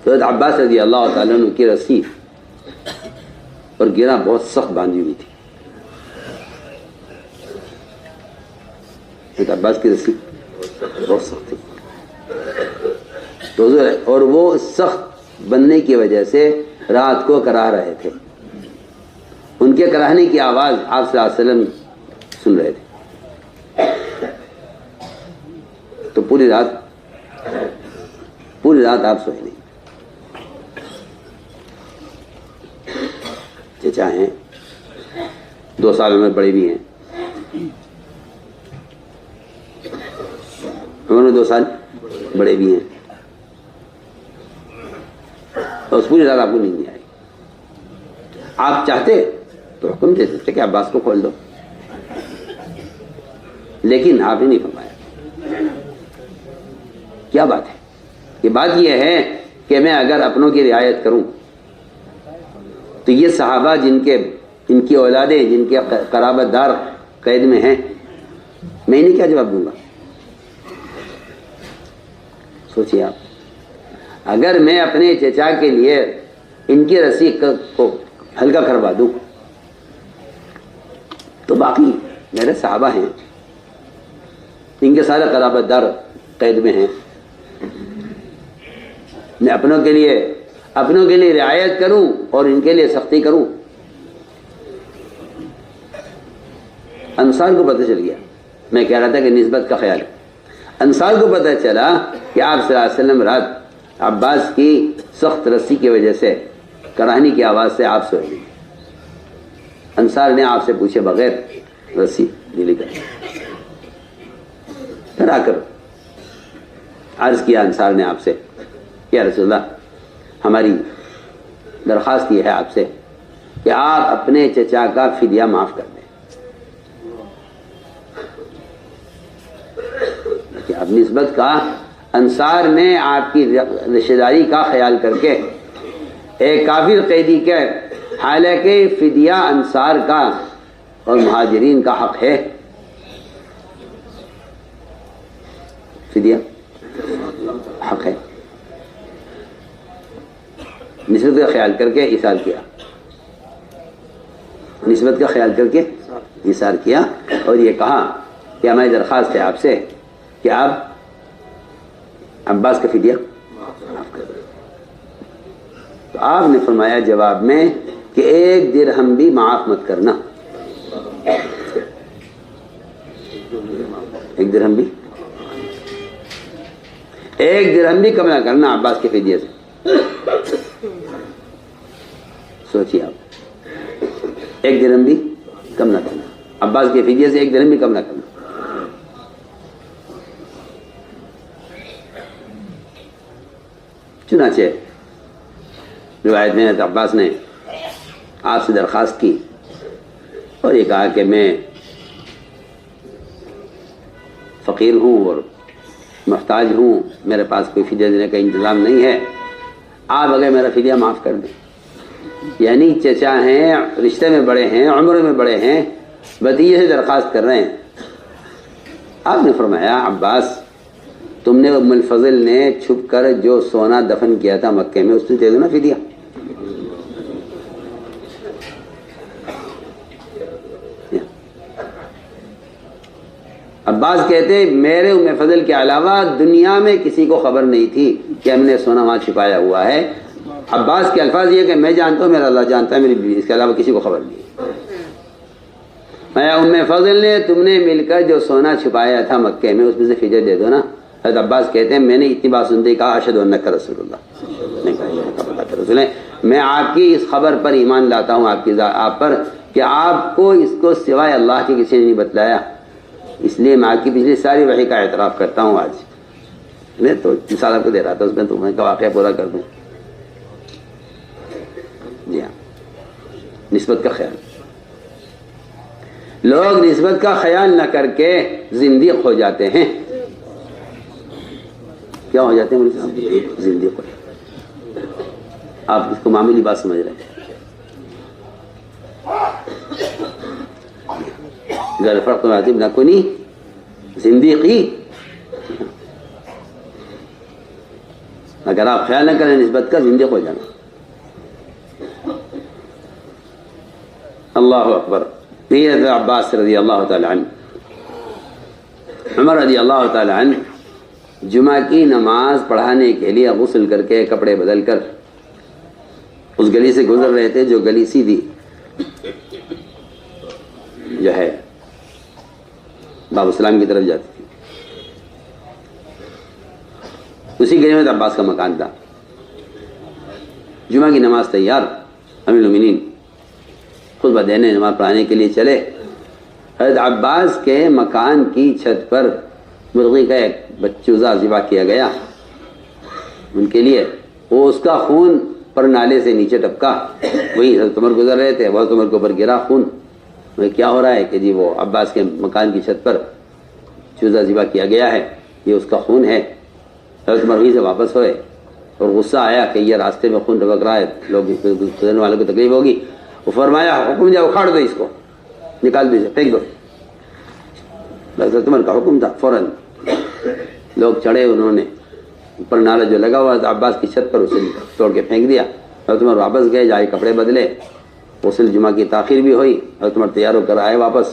تو حضرت عباس رضی اللہ تعالیٰ عنہ کی رسی اور گرہ بہت سخت باندھی ہوئی تھی. حضرت عباس کی رسی بہت سخت تھی، اور وہ سخت بننے کی وجہ سے رات کو کراہ رہے تھے. ان کے کراہنے کی آواز آپ صلی اللہ علیہ وسلم سن رہے تھے. تو پوری رات آپ سوئے نہیں. چچا ہیں 2 سال میں بڑے بھی ہیں, انہوں نے 2 سال بڑے بھی ہیں, اور اس پوری رات آپ کو نیند نہیں آئی. آپ چاہتے تو حکم دے سکتے کہ عباس کو کھول دو, لیکن آپ نے نہیں فرمایا. کیا بات ہے؟ یہ بات یہ ہے کہ میں اگر اپنوں کی رعایت کروں تو یہ صحابہ جن کی اولادیں, جن کے قرابت دار قید میں ہیں, میں انہیں کیا جواب دوں گا؟ سوچیے آپ, اگر میں اپنے چچا کے لیے ان کی رسی کو ہلکا کروا دوں تو باقی میرے صحابہ ہیں, ان کے سارے قرابت دار قید میں ہیں. میں اپنوں کے لیے رعایت کروں اور ان کے لیے سختی کروں. انصار کو پتہ چل گیا, میں کہہ رہا تھا کہ نسبت کا خیال. انصار کو پتہ چلا کہ آپ صلی اللہ علیہ وسلم رات عباس کی سخت رسی کی وجہ سے, کراہنی کی آواز سے آپ سوئے نہیں. انصار نے آپ سے پوچھے بغیر رسی ڈھیلی کر پھر آ کر عرض کیا انصار نے آپ سے, یا رسول اللہ, ہماری درخواست یہ ہے آپ سے کہ آپ اپنے چچا کا فدیہ معاف کر دیں. کہ اب نسبت کا, انصار نے آپ کی رشتہ داری کا خیال کر کے ایک کافر قیدی کے, حالانکہ فدیہ انصار کا اور مہاجرین کا حق ہے, فدیہ حق ہے, نسبت کا خیال کر کے ایثار کیا, نسبت کا خیال کر کے ایثار کیا, اور یہ کہا کہ ہماری درخواست ہے آپ سے کہ آپ عباس کا فدیہ معاف کر دیں. تو آپ نے فرمایا جواب میں کہ 1 درہم بھی معاف مت کرنا, 1 درہم بھی کم نہ کرنا عباس کے فدیے سے. سوچیے آپ, 1 درہم بھی کم نہ کرنا عباس کے فدیے سے, 1 درہم بھی کم نہ کرنا. چنانچہ روایت میں عباس نے آپ سے درخواست کی اور یہ کہا کہ میں فقیر ہوں اور محتاج ہوں, میرے پاس کوئی فدیہ دینے کا انتظام نہیں ہے, آپ اگر میرا فدیہ معاف کر دیں. یعنی چچا ہیں, رشتے میں بڑے ہیں, عمر میں بڑے ہیں, بھتیجے سے درخواست کر رہے ہیں. آپ نے فرمایا عباس, تم نے ام الفضل نے چھپ کر جو سونا دفن کیا تھا مکے میں, اس سے دے دو نا فدیہ. عباس کہتے میرے ام فضل کے علاوہ دنیا میں کسی کو خبر نہیں تھی کہ ہم نے سونا وہاں چھپایا ہوا ہے. عباس کے الفاظ یہ کہ میں جانتا ہوں, میرا اللہ جانتا ہے, میری بیوی, اس کے علاوہ کسی کو خبر نہیں. میں ام فضل نے تم نے مل کر جو سونا چھپایا تھا مکے میں, اس میں سے فدیہ دے دو نا. حضرت عباس کہتے ہیں میں نے اتنی بات سنتے کہا اشہد انک رسول اللہ, نے کہا رسول ہے, میں آپ کی اس خبر پر ایمان لاتا ہوں, آپ پر, کہ آپ کو اس کو سوائے اللہ کے کسی نے نہیں بتلایا, اس لیے میں آپ کی پچھلی ساری وحی کا اعتراف کرتا ہوں. آج میں تو مثال آپ کو دے رہا تھا, اس میں تمہیں کا واقعہ پورا کر دوں. جی ہاں, نسبت کا خیال. لوگ نسبت کا خیال نہ کر کے زندیق ہو جاتے ہیں. کیا ہو جاتے ہیں؟ زندیق ہو جاتے ہیں. آپ اس کو معمولی بات سمجھ رہے ہیں. گر فرق عظیم نہ کنی زندیقی, اگر آپ خیال نہ کریں نسبت کا, زندیق ہو جانا. اللہ اکبر. حضرت عباس رضی اللہ تعالی عنہ, عمر رضی اللہ تعالی عنہ جمعہ کی نماز پڑھانے کے لیے غسل کر کے کپڑے بدل کر اس گلی سے گزر رہے تھے جو گلی سیدھی جو ہے باب السلام کی طرف جاتی تھی. اسی گلی میں عباس کا مکان تھا. جمعہ کی نماز تیار، امیر المومنین خطبہ دینے نماز پڑھانے کے لیے چلے. حضرت عباس کے مکان کی چھت پر مرغی کا ایک بچوزہ ذبح کیا گیا ان کے لیے. وہ اس کا خون پر نالے سے نیچے ٹپکا. وہی حضرت عمر گزر رہے تھے، حضرت عمر کے اوپر گرا خون. کیا ہو رہا ہے کہ جی وہ عباس کے مکان کی چھت پر چوزہ ذبح کیا گیا ہے، یہ اس کا خون ہے. حضرت عمر وہیں سے واپس ہوئے اور غصہ آیا کہ یہ راستے میں خون ٹپک رہا ہے، لوگ گزرنے والوں کو تکلیف ہوگی. وہ فرمایا حکم جاؤ اکھاڑ دو، اس کو نکال دیجیے، پھینک دو. حضرت عمر کا حکم تھا. فوراً لوگ چڑھے، انہوں نے اوپر نالا جو لگا ہوا تھا عباس کی چھت پر اسے توڑ کے پھینک دیا. حضرت عمر واپس گئے، جائے کپڑے بدلے. غسل جمعہ کی تاخیر بھی ہوئی. حضرت عمر تیار ہو کر آئے واپس.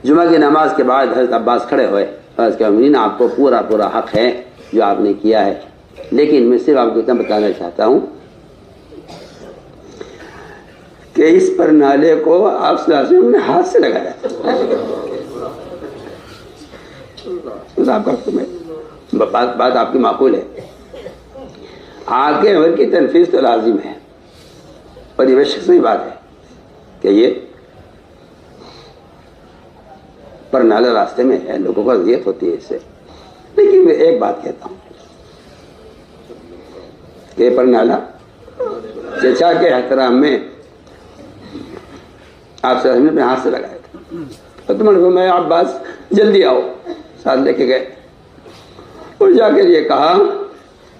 جمعہ کی نماز کے بعد حضرت عباس کھڑے ہوئے. حضرت کے امین آپ کو پورا حق ہے جو آپ نے کیا ہے، لیکن میں صرف آپ کو اتنا بتانا چاہتا ہوں کہ اس پر نالے کو آپ صلی اللہ علیہ وسلم نے ہاتھ سے لگایا. آپ کا حکم ہے، بات آپ کی معقول ہے. آگے عمر کی تنفیذ تو لازم ہے، اور یہ صحیح بات ہے کہ یہ پر نالا راستے میں ہے، لوگوں کو اذیت ہوتی ہے اس سے. لیکن میں ایک بات کہتا ہوں کہ پر نالا چچا کے احترام میں آپ سے اپنے ہاتھ سے لگایا تھا. تم نے میں عباس جلدی آؤ، ساتھ لے کے گئے اور جا کر یہ کہا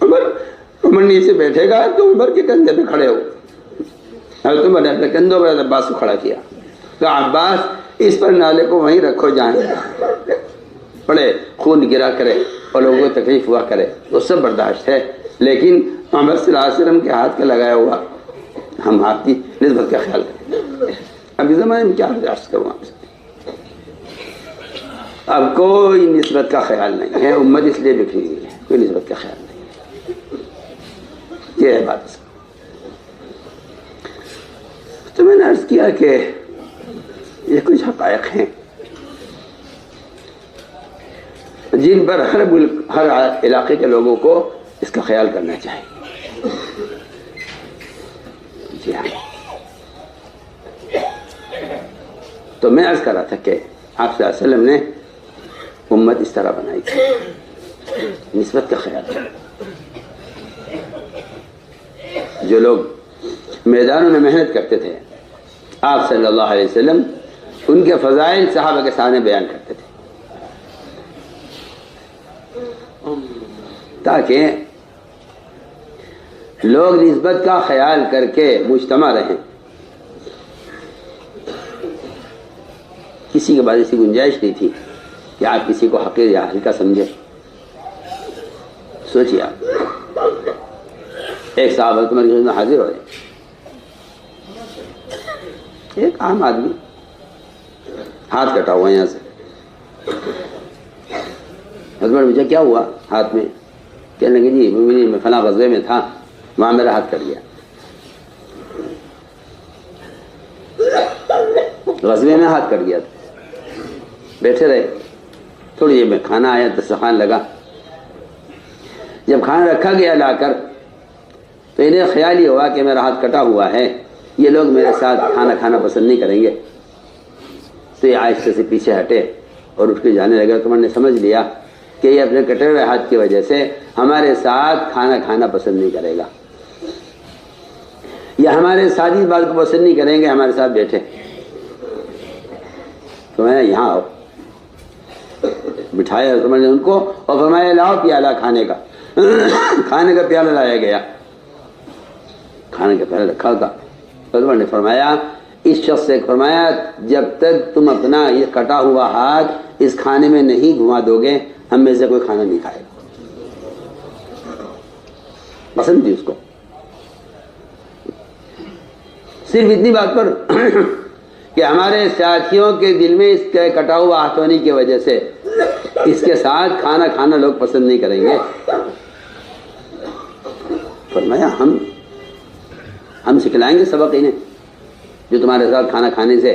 عمر نیچے بیٹھے گا تو عمر کے کندھے پہ کھڑے ہو. حضرت عمر نے اپنے کندھوں پر عباس کو کھڑا کیا. تو عباس اس پر نالے کو وہیں رکھو، جائیں پڑے خون گرا کرے اور لوگوں کو تکلیف ہوا کرے، وہ سب برداشت ہے. لیکن محمد صلی اللہ علیہ وسلم کے ہاتھ کا لگایا ہوا ہم آپ کی نسبت کا خیال کریں. اب اس زمانے میں کیا برداشت کروں آپ سے؟ اب کوئی نسبت کا خیال نہیں ہے. امت اس لیے بکھری ہوئی ہے، کوئی نسبت کا خیال نہیں ہے. یہ ہے بات. تو میں نے عرض کیا کہ یہ کچھ حقائق ہیں جن پر ہر علاقے کے لوگوں کو اس کا خیال کرنا چاہیے. جی ہاں. تو میں عرض کر رہا تھا کہ آپ صلی اللہ علیہ وسلم نے امت اس طرح بنائی تھی، نسبت کا خیال. جو لوگ میدانوں میں محنت کرتے تھے آپ صلی اللہ علیہ وسلم ان کے فضائل صحابہ کے سامنے بیان کرتے تھے تاکہ لوگ نسبت کا خیال کر کے مجتمع رہیں. کسی کے بعد ایسی گنجائش نہیں تھی کہ آپ کسی کو حقیر یا ہلکا سمجھے. سوچیے آپ ایک صاحب عمر کی خدمت میں حاضر ہوئے، ایک عام آدمی ہاتھ کٹا ہوا یہاں سے. حضرت مجھے کیا ہوا ہاتھ میں؟ کہنے لگے جی میں فلاں غزوے میں تھا، وہاں میرا ہاتھ کٹ گیا. غزوے میں ہاتھ کٹ گیا تھا. بیٹھے رہے، تھوڑی دیر میں کھانا آیا، دسترخوان لگا. جب کھانا رکھا گیا لا کر تو انہیں خیال ہی ہوا کہ میرا ہاتھ کٹا ہوا ہے، یہ لوگ میرے ساتھ کھانا کھانا پسند نہیں کریں گے. تو یہ آہستہ سے پیچھے ہٹے اور اٹھ کے جانے لگے. تم نے سمجھ لیا کہ یہ اپنے کٹے ہوئے ہاتھ کی وجہ سے ہمارے ساتھ کھانا کھانا پسند نہیں کرے گا، یا ہمارے ساتھ اس بات کو پسند نہیں کریں گے ہمارے ساتھ بیٹھے. تو میں یہاں آؤ، بٹھایا تم نے ان کو اور فرمایا لاؤ پیالہ کھانے کا. کھانے کا پیالہ لایا گیا، کھانے کا پیالہ رکھا تھا. حضرت نے فرمایا اس شخص سے فرمایا جب تک تم اپنا یہ کٹا ہوا ہاتھ اس کھانے میں نہیں گھما دو گے ہم میں سے کوئی کھانا نہیں کھائے گا. پسند تھی اس کو. صرف اتنی بات پر کہ ہمارے ساتھیوں کے دل میں اس کے کٹا ہوا ہاتھ ہونے کی وجہ سے اس کے ساتھ کھانا کھانا لوگ پسند نہیں کریں گے. فرمایا ہم ہم سکھلائیں گے سبق انہیں جو تمہارے ساتھ کھانا کھانے سے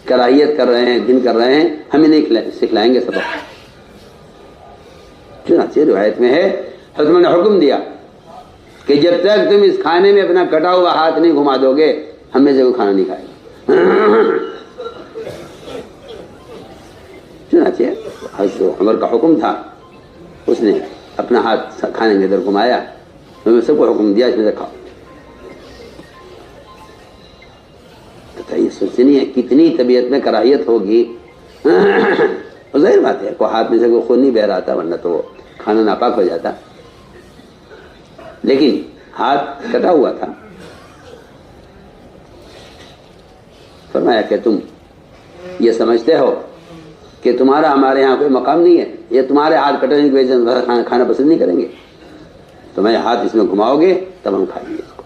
کراہیت کر رہے ہیں، دن کر رہے ہیں، ہم انہیں سکھلائیں گے سبق۔ چنانچہ روایت میں ہے حضرت نے حکم دیا کہ جب تک تم اس کھانے میں اپنا کٹا ہوا ہاتھ نہیں گھما دو گے ہم میں سے کوئی کھانا نہیں کھائے گا۔ چنانچہ حضرت عمر کا حکم تھا، اس نے اپنا ہاتھ کھانے کے اندر گھمایا، میں سب کو حکم دیا اس میں سے کھاؤ۔ یہ سوچنی ہے کتنی طبیعت میں کراہیت ہوگی۔ ظاہر بات ہے کوئی ہاتھ میں سے کوئی خون نہیں بہ رہا تھا، ورنہ تو کھانا ناپاک ہو جاتا، لیکن ہاتھ کٹا ہوا تھا۔ فرمایا کہ تم یہ سمجھتے ہو کہ تمہارا ہمارے یہاں کوئی مقام نہیں ہے، یہ تمہارے ہاتھ کٹنے کی وجہ سے کھانا پسند نہیں کریں گے، تمہارے ہاتھ اس میں گھماؤ گے تب ہم کھائیں گے اس کو۔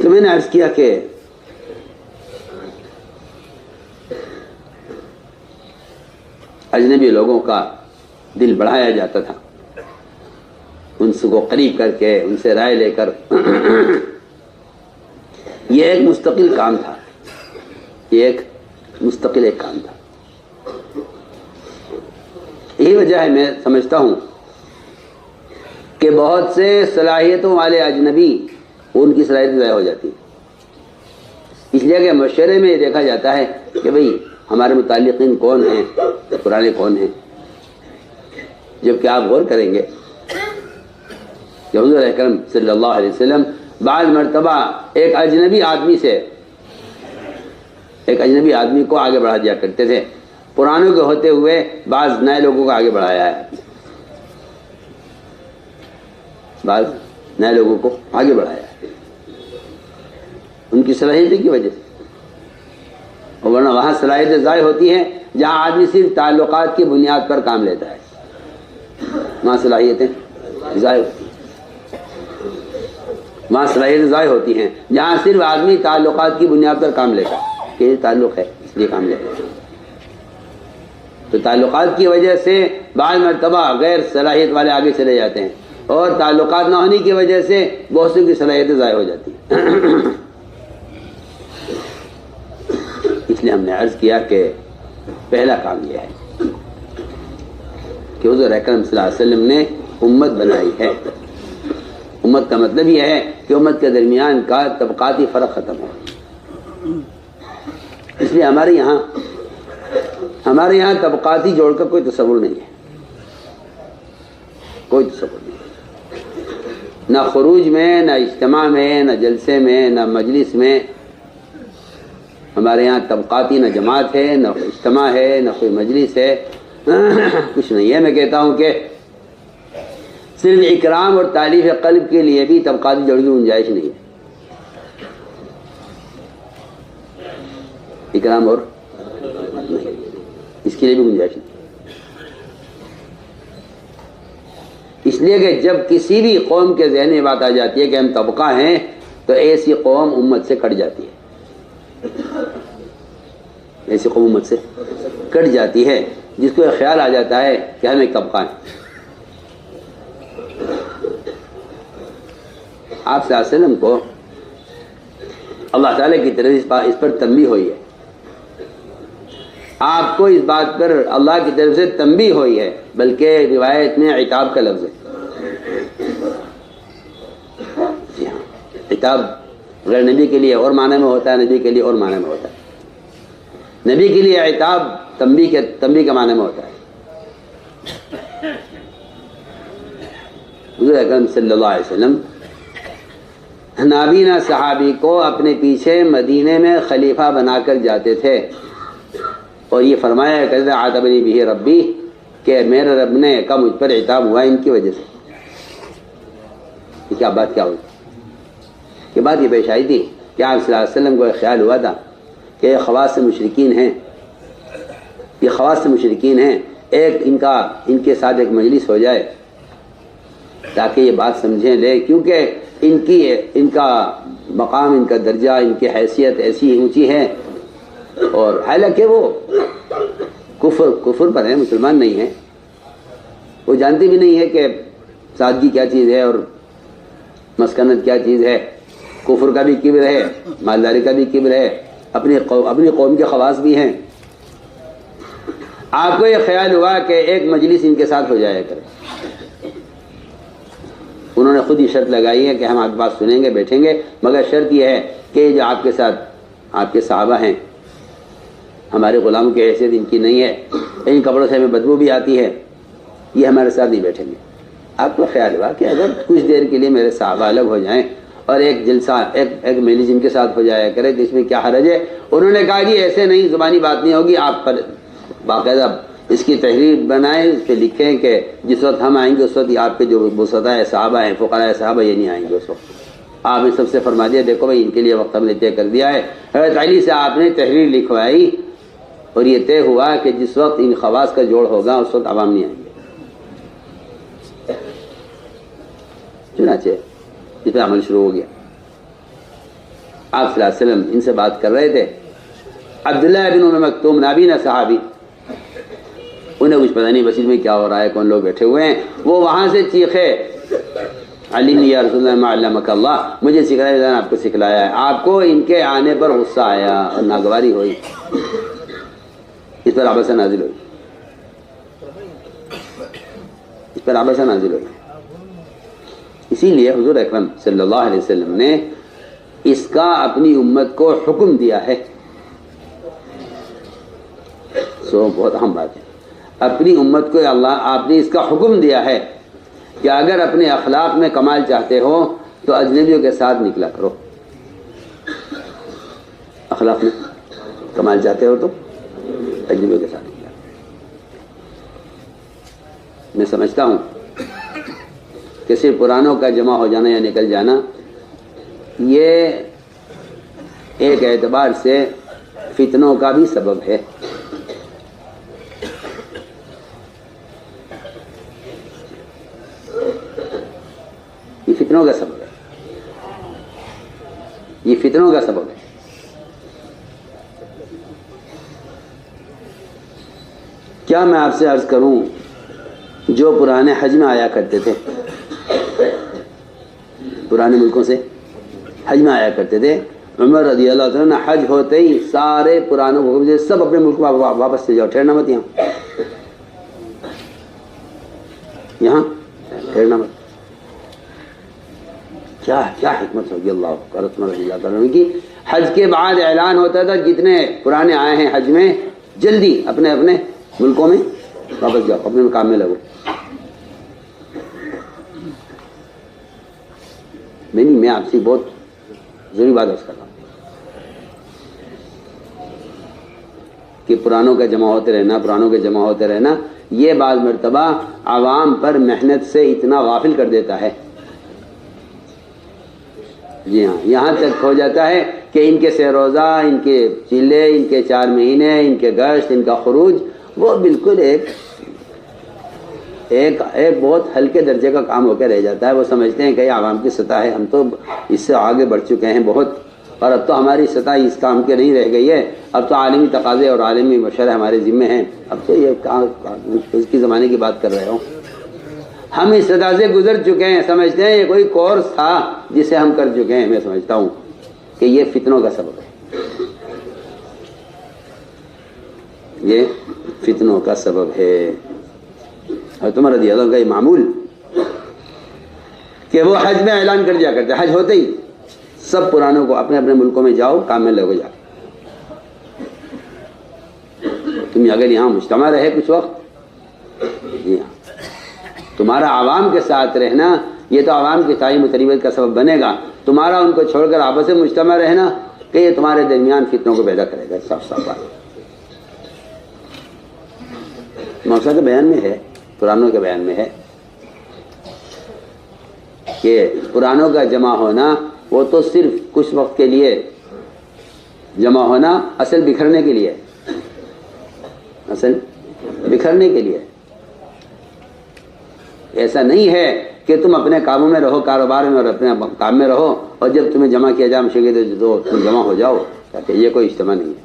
تو میں نے عرض کیا کہ اجنبی لوگوں کا دل بڑھایا جاتا تھا، ان سے کو قریب کر کے ان سے رائے لے کر، یہ ایک مستقل کام تھا، یہ ایک مستقل ایک کام تھا۔ یہی وجہ ہے میں سمجھتا ہوں کہ بہت سے صلاحیتوں والے اجنبی ان کی صلاحیت ضائع ہو جاتی ہے، اس لیے کہ مشورے میں یہ دیکھا جاتا ہے کہ بھئی ہمارے متعلقین کون ہیں، پرانے کون ہیں، جبکہ آپ غور کریں گے کہ حضور اکرم صلی اللہ علیہ وسلم بعض مرتبہ ایک اجنبی آدمی کو آگے بڑھا دیا کرتے تھے، پرانوں کے ہوتے ہوئے بعض نئے لوگوں کو آگے بڑھایا ہے، بعض نئے لوگوں کو آگے بڑھایا ہے ان کی صلاحیت کی وجہ سے، اور ورنہ وہاں صلاحیتیں ضائع ہوتی ہیں جہاں آدمی صرف تعلقات کی بنیاد پر کام لیتا ہے، وہاں صلاحیتیں ضائع ہوتی ہیں، وہاں صلاحیتیں ضائع ہوتی ہیں جہاں صرف آدمی تعلقات کی بنیاد پر کام لیتا ہے کہ یہ تعلق ہے اس لیے کام لیتا ہے۔ تو تعلقات کی وجہ سے بعض مرتبہ غیر صلاحیت والے آگے چلے جاتے ہیں، اور تعلقات نہ ہونے کی وجہ سے بہت سی کی صلاحیتیں ضائع ہو جاتی ہیں۔ اس لیے ہم نے عرض کیا کہ پہلا کام یہ ہے کہ حضور اکرم صلی اللہ علیہ وسلم نے امت بنائی ہے۔ امت کا مطلب یہ ہے کہ امت کے درمیان کا طبقاتی فرق ختم ہو۔ اس لیے ہمارے یہاں طبقاتی جوڑ کا کوئی تصور نہیں ہے، کوئی تصور نہیں، نہ خروج میں، نہ اجتماع میں، نہ جلسے میں، نہ مجلس میں۔ ہمارے یہاں طبقاتی نہ جماعت ہے، نہ اجتماع ہے، نہ کوئی مجلس ہے، کچھ نہیں ہے۔ میں کہتا ہوں کہ صرف اکرام اور تعلیف قلب کے لیے بھی طبقاتی جوڑ کی گنجائش نہیں ہے، اکرام اور اس کے لیے بھی گنجائش نہیں۔ اس لیے کہ جب کسی بھی قوم کے ذہن میں بات آ جاتی ہے کہ ہم طبقہ ہیں تو ایسی قوم امت سے کٹ جاتی ہے، ایسی قوم امت سے کٹ جاتی ہے جس کو یہ خیال آ جاتا ہے کہ ہم ایک طبقہ ہیں۔ آپ صلی اللہ علیہ وسلم کو اللہ تعالیٰ کی طرف اس پر تنبیہ ہوئی ہے، آپ کو اس بات پر اللہ کی طرف سے تنبیہ ہوئی ہے، بلکہ روایت میں عتاب کا لفظ ہے۔ جی ہاں، عتاب غیر نبی کے لیے اور معنی میں ہوتا ہے، نبی کے لیے اور معنی میں ہوتا ہے۔ نبی کے لیے عتاب تنبیہ کے معنی میں ہوتا ہے۔ حضور اکرم صلی اللہ علیہ وسلم نابینا صحابی کو اپنے پیچھے مدینے میں خلیفہ بنا کر جاتے تھے، اور یہ فرمایا کہ عاتبنی بہ ربی، کہ میرے رب نے کم مجھ پر عتاب ہوا ان کی وجہ سے۔ یہ کیا بات کیا ہوئی کہ بات یہ پیش آئی تھی کہ آپ صلی اللہ علیہ وسلم کو ایک خیال ہوا تھا کہ یہ خواص مشرکین ہیں، یہ خواص مشرکین ہیں، ایک ان کے ساتھ ایک مجلس ہو جائے تاکہ یہ بات سمجھیں لے، کیونکہ ان کا مقام، ان کا درجہ، ان کی حیثیت ایسی اونچی ہے، اور حالانکہ وہ کفر پر ہیں، مسلمان نہیں ہیں، وہ جانتے بھی نہیں ہے کہ سادگی کیا چیز ہے اور مسکنت کیا چیز ہے، کفر کا بھی کبر ہے، مالداری کا بھی کبر ہے، اپنی قوم کے خواص بھی ہیں. آپ کو یہ خیال ہوا کہ ایک مجلس ان کے ساتھ ہو جایا کرے. انہوں نے خود ہی شرط لگائی ہے کہ ہم آپ کی بات سنیں گے، بیٹھیں گے، مگر شرط یہ ہے کہ جو آپ کے ساتھ آپ کے صحابہ ہیں، ہمارے غلاموں کی حیثیت ان کی نہیں ہے، ان کپڑوں سے ہمیں بدبو بھی آتی ہے، یہ ہمارے ساتھ نہیں بیٹھیں گے. آپ کو خیال ہوا کہ اگر کچھ دیر کے لیے میرے صحابہ الگ ہو جائیں اور ایک جلسہ ایک مجلس ان کے ساتھ ہو جایا کرے تو اس میں کیا حرج ہے؟ انہوں نے کہا کہ ایسے نہیں، زبانی بات نہیں ہوگی، آپ پر باقاعدہ اس کی تحریر بنائیں، اس پہ لکھیں کہ جس وقت ہم آئیں گے اس وقت آپ کے جو بسطاء صحابہ ہیں، فقراء صحابہ، یہ نہیں آئیں گے اس وقت. آپ نے سب سے فرما دیا دیکھو بھائی ان کے لیے وقت ہم نے طے کر دیا ہے. حضرت علی سے آپ نے تحریر لکھوائی اور یہ طے ہوا کہ جس وقت ان خواص کا جوڑ ہوگا اس وقت عوام نہیں آئیں گے. چنانچہ اس پہ عمل شروع ہو گیا. آپ صلی اللہ علیہ وسلم ان سے بات کر رہے تھے. عبداللہ بن ام مکتوم نابینا صحابی، انہیں کچھ پتہ نہیں مسجد میں کیا ہو رہا ہے، کون لوگ بیٹھے ہوئے ہیں، وہ وہاں سے چیخے علی یا رسول اللہ ما علمک اللہ، مجھے سکھلایا، آپ کو سکھلایا ہے. آپ کو ان کے آنے پر غصہ آیا اور ناگواری ہوئی، اس پر عبسہ نازل ہوئی، اس پر عبسہ نازل ہوئی. اسی لیے حضور اکرم صلی اللہ علیہ وسلم نے اس کا اپنی امت کو حکم دیا ہے. بہت اہم بات ہے. اپنی امت کو آپ نے اس کا حکم دیا ہے کہ اگر اپنے اخلاق میں کمال چاہتے ہو تو اجنبیوں کے ساتھ نکلا کرو. اخلاق میں کمال چاہتے ہو تو اجنبیوں کے ساتھ نکلا. میں سمجھتا ہوں کہ صرف پرانوں کا جمع ہو جانا یا نکل جانا یہ ایک اعتبار سے فتنوں کا بھی سبب ہے. یہ فتنوں کا سبب ہے، یہ فتنوں کا سبب ہے. کیا میں آپ سے عرض کروں، جو پرانے حج میں آیا کرتے تھے، پرانے ملکوں سے حج میں آیا کرتے تھے، عمر رضی اللہ عنہ حج ہوتے ہی سارے پرانوں کو سب اپنے ملک میں واپس چلے جاؤ، ٹھہرنا مت، یہاں ٹھہرنا مت. کیا حکمت ہوگی اللہ رسول رضی اللہ تعالیٰ کی. حج کے بعد اعلان ہوتا تھا جتنے پرانے آئے ہیں حج میں جلدی اپنے اپنے ملکوں میں واپس جاؤ، اپنے کام میں لگو. میں آپ سے بہت ضروری بات عرض کر رہا ہوں کہ پرانوں کا جمع ہوتے رہنا یہ بعض مرتبہ عوام پر محنت سے اتنا غافل کر دیتا ہے. جی ہاں، یہاں تک ہو جاتا ہے کہ ان کے سہ روزہ، ان کے چیلے، ان کے 4 مہینے، ان کے گشت، ان کا خروج، وہ بالکل ایک بہت ہلکے درجے کا کام ہو کے رہ جاتا ہے. وہ سمجھتے ہیں کہ یہ عوام کی سطح ہے، ہم تو اس سے آگے بڑھ چکے ہیں بہت، اور اب تو ہماری سطح اس کام کے نہیں رہ گئی ہے، اب تو عالمی تقاضے اور عالمی مشورے ہمارے ذمہ ہیں. اب تو یہ اس کی زمانے کی بات کر رہے ہوں، ہم اس سطح سے گزر چکے ہیں. سمجھتے ہیں یہ کوئی کورس تھا جسے ہم کر چکے ہیں. میں سمجھتا ہوں کہ یہ فتنوں کا سبب ہے، یہ فتنوں کا سبب ہے. اور تمہارا رضی اللہ کا یہ معمول کہ وہ حج میں اعلان کر دیا کرتے، حج ہوتے ہی سب پرانوں کو اپنے اپنے ملکوں میں جاؤ، کام میں لگو جا. تم اگر یہاں مجتمع رہے کچھ وقت، جی ہاں، تمہارا عوام کے ساتھ رہنا یہ تو عوام کی تعلیم و تربیت کا سبب بنے گا. تمہارا ان کو چھوڑ کر آپس میں مجتمع رہنا کہ یہ تمہارے درمیان فتنوں کو پیدا کرے گا. صاف صاف بات موسیٰ کے بیان میں ہے، پرانوں کے بیان میں ہے کہ پرانوں کا جمع ہونا وہ تو صرف کچھ وقت کے لیے جمع ہونا، اصل بکھرنے کے لیے، اصل بکھرنے کے لیے. ایسا نہیں ہے کہ تم اپنے کاموں میں رہو، کاروبار میں، اور اپنے کام میں رہو، اور جب تمہیں جمع کیا جائے مشکل تو تم جمع ہو جاؤ. یہ کوئی اجتماع نہیں ہے.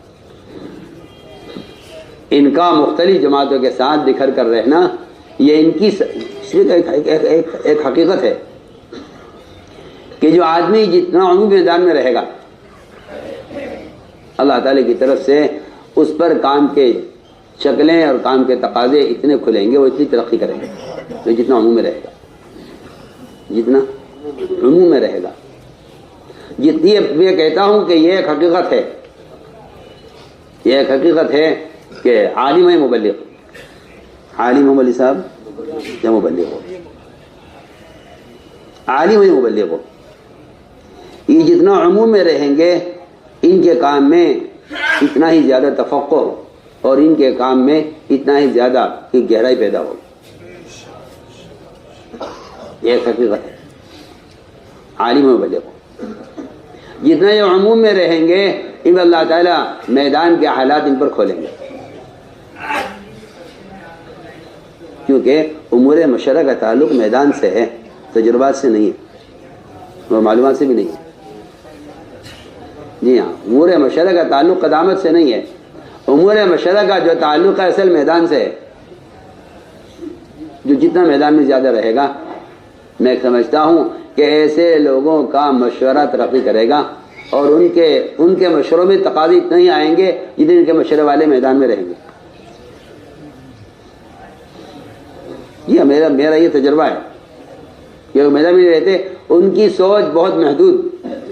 ان کا مختلف جماعتوں کے ساتھ بکھر کر رہنا یہ ان کی ایک حقیقت ہے کہ جو آدمی جتنا عمومی میدان میں رہے گا اللہ تعالی کی طرف سے اس پر کام کے شکلیں اور کام کے تقاضے اتنے کھلیں گے، وہ اتنی ترقی کریں گے تو جتنا عموم میں رہے گا، جتنا عموم میں رہے گا۔ جتنی میں کہتا ہوں کہ یہ ایک حقیقت ہے، یہ ایک حقیقت ہے کہ عالم ہے مبلغ، عالم ہو مولوی صاحب یا مبلغ ہو، عالم ہے مبلغ ہو، یہ جتنا عموم میں رہیں گے ان کے کام میں اتنا ہی زیادہ تفقہ اور ان کے کام میں اتنا ہی زیادہ کی گہرائی پیدا ہوگی۔ یہ ایک حقیقت ہے، عالم و مبلغ ہو۔ جتنا یہ عموم میں رہیں گے ان اللہ تعالیٰ میدان کے حالات ان پر کھولیں گے، کیونکہ امور مشرع کا تعلق میدان سے ہے، تجربات سے نہیں ہے اور معلومات سے بھی نہیں ہے۔ جی ہاں، امور مشرع کا تعلق قدامت سے نہیں ہے، امور مشرع کا جو تعلق ہے اصل میدان سے ہے۔ جو جتنا میدان میں زیادہ رہے گا، میں سمجھتا ہوں کہ ایسے لوگوں کا مشورہ ترقی کرے گا اور ان کے مشوروں میں تقاضے اتنے ہی آئیں گے جتنے ان کے مشورے والے میدان میں رہیں گے۔ یہ میرا یہ تجربہ ہے کہ میدان میں رہتے ان کی سوچ بہت محدود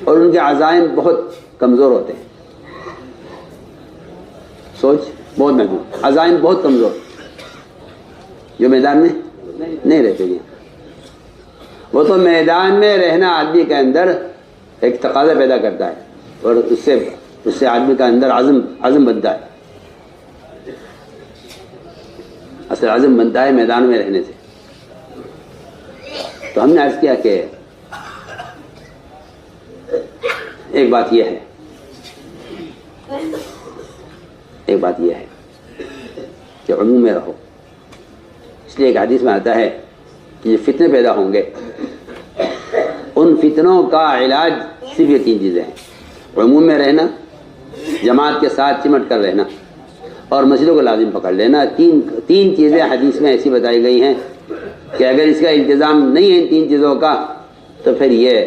اور ان کے عزائم بہت کمزور ہوتے ہیں، سوچ بہت محدود، عزائم بہت کمزور، جو میدان میں نہیں رہتے ہیں۔ وہ تو میدان میں رہنا آدمی کے اندر ایک تقاضا پیدا کرتا ہے اور اس سے آدمی کا اندر عزم بنتا ہے، اصل عزم بنتا ہے میدان میں رہنے سے۔ تو ہم نے عرض کیا کہ ایک بات یہ ہے کہ عموم میں رہو، اس لیے ایک حدیث میں آتا ہے کہ یہ فتنے پیدا ہوں گے، ان فتنوں کا علاج صرف یہ 3 چیزیں ہیں: عموم میں رہنا، جماعت کے ساتھ چمٹ کر رہنا اور مسجدوں کو لازم پکڑ لینا۔ تین چیزیں حدیث میں ایسی بتائی گئی ہیں کہ اگر اس کا انتظام نہیں ہے ان 3 چیزوں کا تو پھر یہ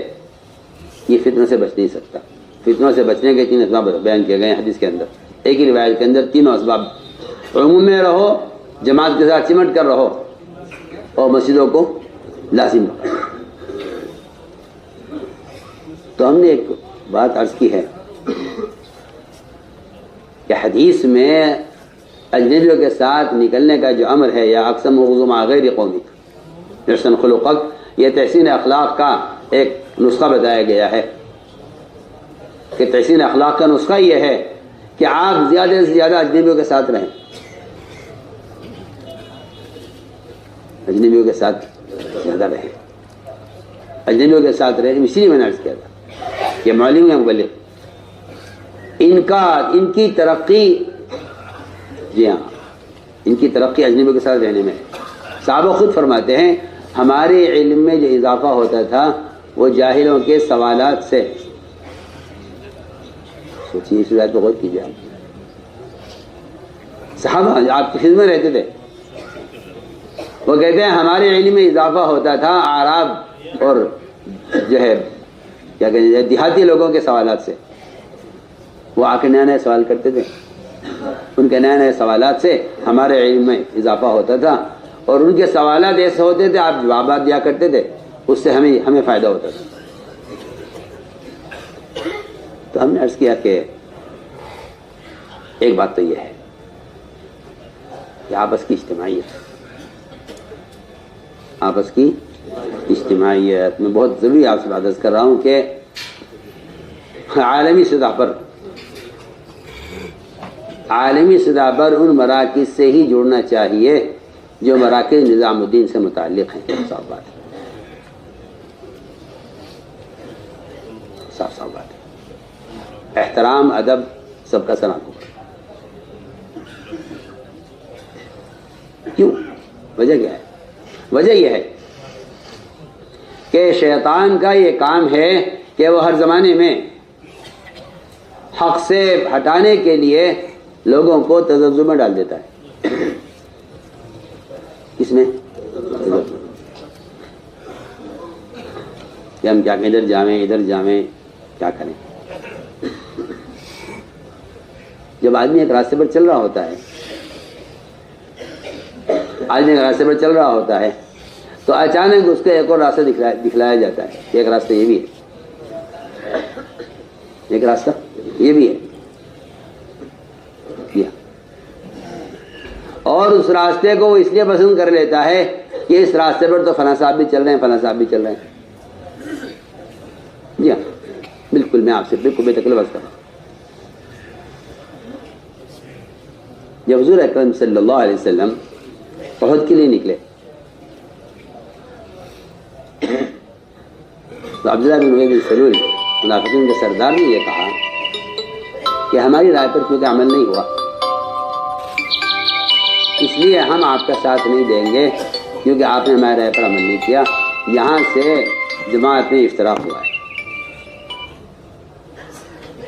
فتنوں سے بچ نہیں سکتا۔ فتنوں سے بچنے کے 3 اسباب بیان کیے گئے ہیں حدیث کے اندر، ایک ہی روایت کے اندر 3 اسباب: عموم میں رہو، جماعت کے ساتھ چمٹ کر رہو اور مسجدوں کو لازم پکڑو۔ تو ہم نے ایک بات عرض کی ہے کہ حدیث میں اجنبیوں کے ساتھ نکلنے کا جو امر ہے، یا اقسم وغض مع غیر قومک یحسن خلقک، یہ تحسین اخلاق کا ایک نسخہ بتایا گیا ہے کہ تحسین اخلاق کا نسخہ یہ ہے کہ آپ زیادہ سے زیادہ اجنبیوں کے ساتھ رہیں، اجنبیوں کے ساتھ زیادہ رہیں، اجنبیوں کے ساتھ رہیں۔ اسی لیے میں نے عرض کیا تھا کہ معلوم ہے مبلغ ان کی ترقی، جی ہاں، ان کی ترقی اجنبیوں کے ساتھ رہنے میں ہے۔ صحابہ خود فرماتے ہیں ہمارے علم میں جو اضافہ ہوتا تھا وہ جاہلوں کے سوالات سے۔ سوچیے اس بات پہ غور کیجیے، صحابہ آپ کی خدمت میں رہتے تھے، وہ کہتے ہیں ہمارے علم میں اضافہ ہوتا تھا اعراب اور جو ہے کیا کہتے ہیں دیہاتی لوگوں کے سوالات سے۔ وہ آ کے نئے نئے سوال کرتے تھے، ان کے نئے نئے سوالات سے ہمارے علم میں اضافہ ہوتا تھا اور ان کے سوالات ایسے ہوتے تھے آپ جوابات دیا کرتے تھے، اس سے ہمیں فائدہ ہوتا تھا۔ تو ہم نے عرض کیا کہ ایک بات تو یہ ہے کہ آپس کی اجتماعیت میں بہت ضروری آپ سے بات عرض کر رہا ہوں کہ عالمی سطح پر ان مراکز سے ہی جڑنا چاہیے جو مراکز نظام الدین سے متعلق ہیں۔ صاف بات ہے، احترام ادب سب کا سلام ہوگا۔ کیوں؟ وجہ کیا ہے؟ وجہ یہ ہے کہ شیطان کا یہ کام ہے کہ وہ ہر زمانے میں حق سے ہٹانے کے لیے لوگوں کو تذبذب میں ڈال دیتا ہے۔ کس میں؟ کہ ہم کیا ادھر جاویں کیا کریں. جب آدمی ایک راستے پر چل رہا ہوتا ہے تو اچانک اس کو ایک اور راستہ دکھلایا جاتا ہے. ایک راستہ یہ بھی ہے اور اس راستے کو وہ اس لیے پسند کر لیتا ہے کہ اس راستے پر تو فلاں صاحب بھی چل رہے ہیں. جی ہاں بالکل، میں آپ سے بالکل بے تکلف عرض کر رہا ہوں. جب حضور اکرم صلی اللہ علیہ وسلم احد کے لیے نکلے تو عبداللہ بن ابی بن سلول منافقین کے سردار نے یہ کہا کہ ہماری رائے پر کیونکہ عمل نہیں ہوا اس لیے ہم آپ کا ساتھ نہیں دیں گے، کیونکہ آپ نے ہماری رائے پر عمل نہیں کیا. یہاں سے جماعت میں افتراق ہوا ہے.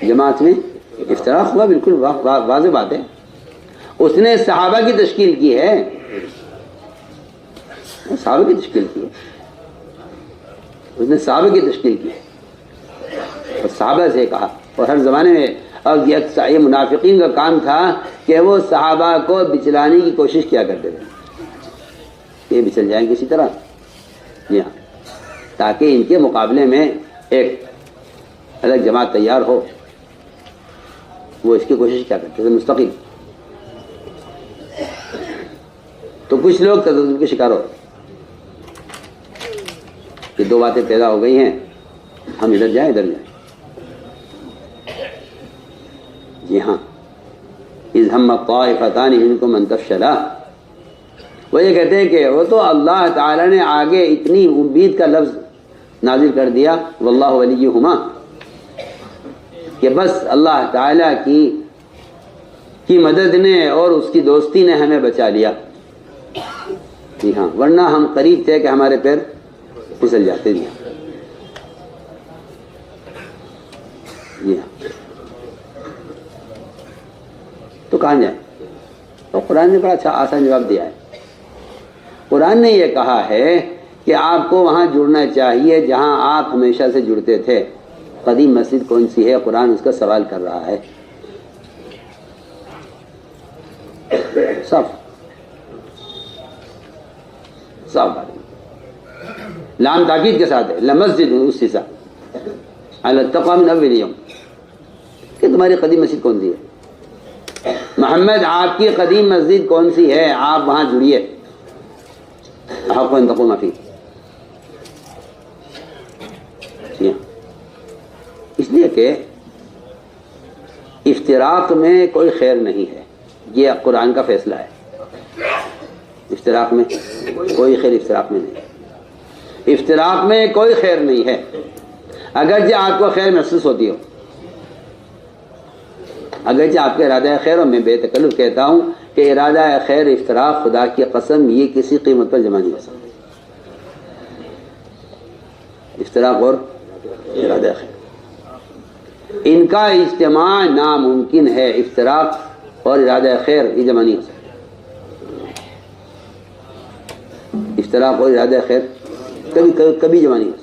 جماعت میں افتراق ہوا، بالکل واضح بات ہے. اس نے صحابہ کی تشکیل کی ہے، اس نے صحابہ کی تشکیل کی ہے اور صحابہ سے کہا. اور ہر زمانے میں اب یہ منافقین کا کام تھا کہ وہ صحابہ کو بچلانے کی کوشش کیا کرتے تھے، یہ بچل جائیں کسی طرح. جی ہاں، تاکہ ان کے مقابلے میں ایک الگ جماعت تیار ہو. وہ اس کی کوشش کیا کرتے تھے مستقل. تو کچھ لوگ تذبذب کے شکار ہو کہ دو باتیں پیدا ہو گئی ہیں، ہم ادھر جائیں. جی ہاں، اذ ہم طائفتان منکم ان تفشلا. وہ یہ کہتے ہیں کہ وہ تو اللہ تعالی نے آگے اتنی امید کا لفظ نازل کر دیا واللہ ولیہما، کہ بس اللہ تعالی کی مدد نے اور اس کی دوستی نے ہمیں بچا لیا. جی ہاں، ورنہ ہم قریب تھے کہ ہمارے پیر پھسل جاتے. جی ہاں، تو کہاں جائیں؟ تو قرآن نے بڑا اچھا آسان جواب دیا ہے. قرآن نے یہ کہا ہے کہ آپ کو وہاں جڑنا چاہیے جہاں آپ ہمیشہ سے جڑتے تھے. قدیم مسجد کون سی ہے؟ قرآن اس کا سوال کر رہا ہے. صاف بات، لام تاکید کے ساتھ ہے. لمسجد اسسا علی التقوی من اول یوم، کہ تمہاری قدیم مسجد کون سی ہے؟ محمد آپ کی قدیم مسجد کون سی ہے؟ آپ وہاں جڑیے. حق ان تقوم فیہ. اس لیے کہ افتراق میں کوئی خیر نہیں ہے، یہ قرآن کا فیصلہ ہے. افتراق میں کوئی خیر، افتراق میں کوئی خیر نہیں ہے. اگرچہ آپ کو خیر محسوس ہوتی ہو، اگرچہ آپ کا ارادہ خیر ہو، میں بے تکلف کہتا ہوں کہ ارادہ خیر افتراق خدا کی قسم یہ کسی قیمت پر جمع نہیں ہو سکتا. افتراق اور ارادہ خیر ان کا اجتماع ناممکن ہے. افتراق اور ارادہ خیر یہ جمع نہیں ہو سکتا. افتراق اور ارادہ خیر کبھی جمع نہیں ہو سکتا.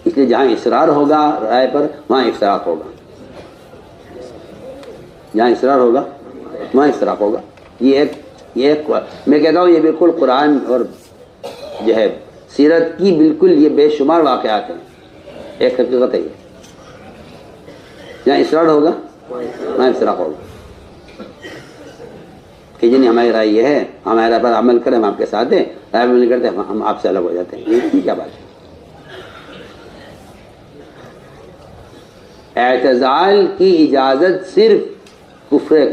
اس لیے جہاں اصرار ہوگا رائے پر وہاں افتراق ہوگا. جہاں اصرار ہوگا وہاں افتراق ہوگا. یہ ایک میں کہتا ہوں یہ بالکل قرآن اور جو ہے سیرت کی بالکل یہ بے شمار واقعات ہیں. ایک حقیقت ہے یہ، جہاں اصرار ہوگا وہاں افتراق ہوگا. کہ جنہیں ہماری رائے یہ ہے، ہمارے رائے پر عمل کریں، ہم آپ کے ساتھ ہیں. رائے عمل نہیں کرتے ہم آپ سے الگ ہو جاتے ہیں. یہ کیا بات ہے؟ اعتزال کی اجازت صرف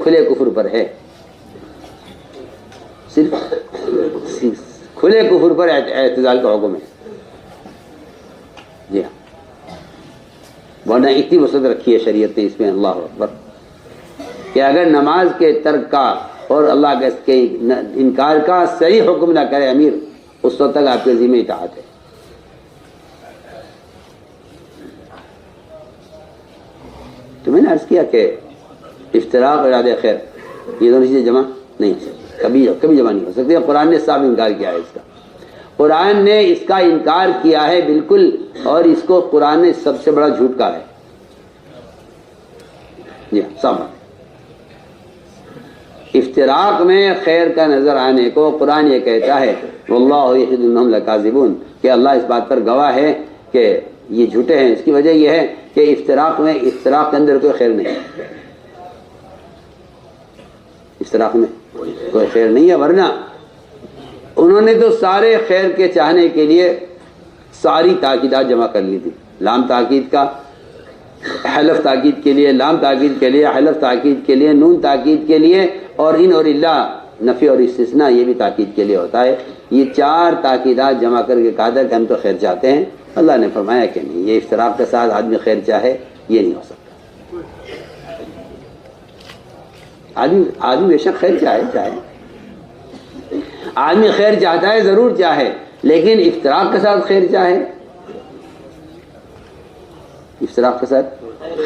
کھلے کفر پر ہے. صرف کھلے کفر پر اعتزال کا حکم ہے. جی ہاں، ورنہ اتنی وسعت رکھی ہے شریعت نے اس میں، اللہ اکبر، کہ اگر نماز کے ترک کا اور اللہ کے انکار کا صحیح حکم نہ کرے امیر، اس وقت تک آپ کے ذمہ اطاعت ہے. تو میں نے عرض کیا کہ افتراق اور ارادہ خیر یہ دونوں چیزیں جمع نہیں ہو سکتی، کبھی جمع نہیں ہو سکتی. قرآن نے صاف انکار کیا ہے اس کا. قرآن نے اس کا انکار کیا ہے بالکل، اور اس کو قرآن نے سب سے بڑا جھوٹ کہا ہے. جی سب افتراق میں خیر کا نظر آنے کو قرآن یہ کہتا ہے واللہ یشہد انہم لکاذبون، کہ اللہ اس بات پر گواہ ہے کہ یہ جھوٹے ہیں. اس کی وجہ یہ ہے کہ افتراق کے اندر کوئی خیر نہیں، افتراق میں کوئی خیر نہیں ہے. ورنہ انہوں نے تو سارے خیر کے چاہنے کے لیے ساری تاکیدات جمع کر لی تھی. لام تاکید کا، حلف تاکید کے لیے، لام تاکید کے لیے، حلف تاکید کے لیے، نون تاکید کے لیے، اور ان اور اللہ نفی اور استثناء یہ بھی تاکید کے لیے ہوتا ہے. یہ 4 تاکیدات جمع کر کے کہا تھا کہ ہم تو خیر چاہتے ہیں. اللہ نے فرمایا کہ نہیں، یہ افتراق کے ساتھ آدمی خیر چاہے یہ نہیں ہو سکتا. آدمی بے شک خیر چاہے آدمی خیر چاہتا ہے، ضرور چاہے، لیکن افتراق کے ساتھ خیر چاہے، افتراق کے ساتھ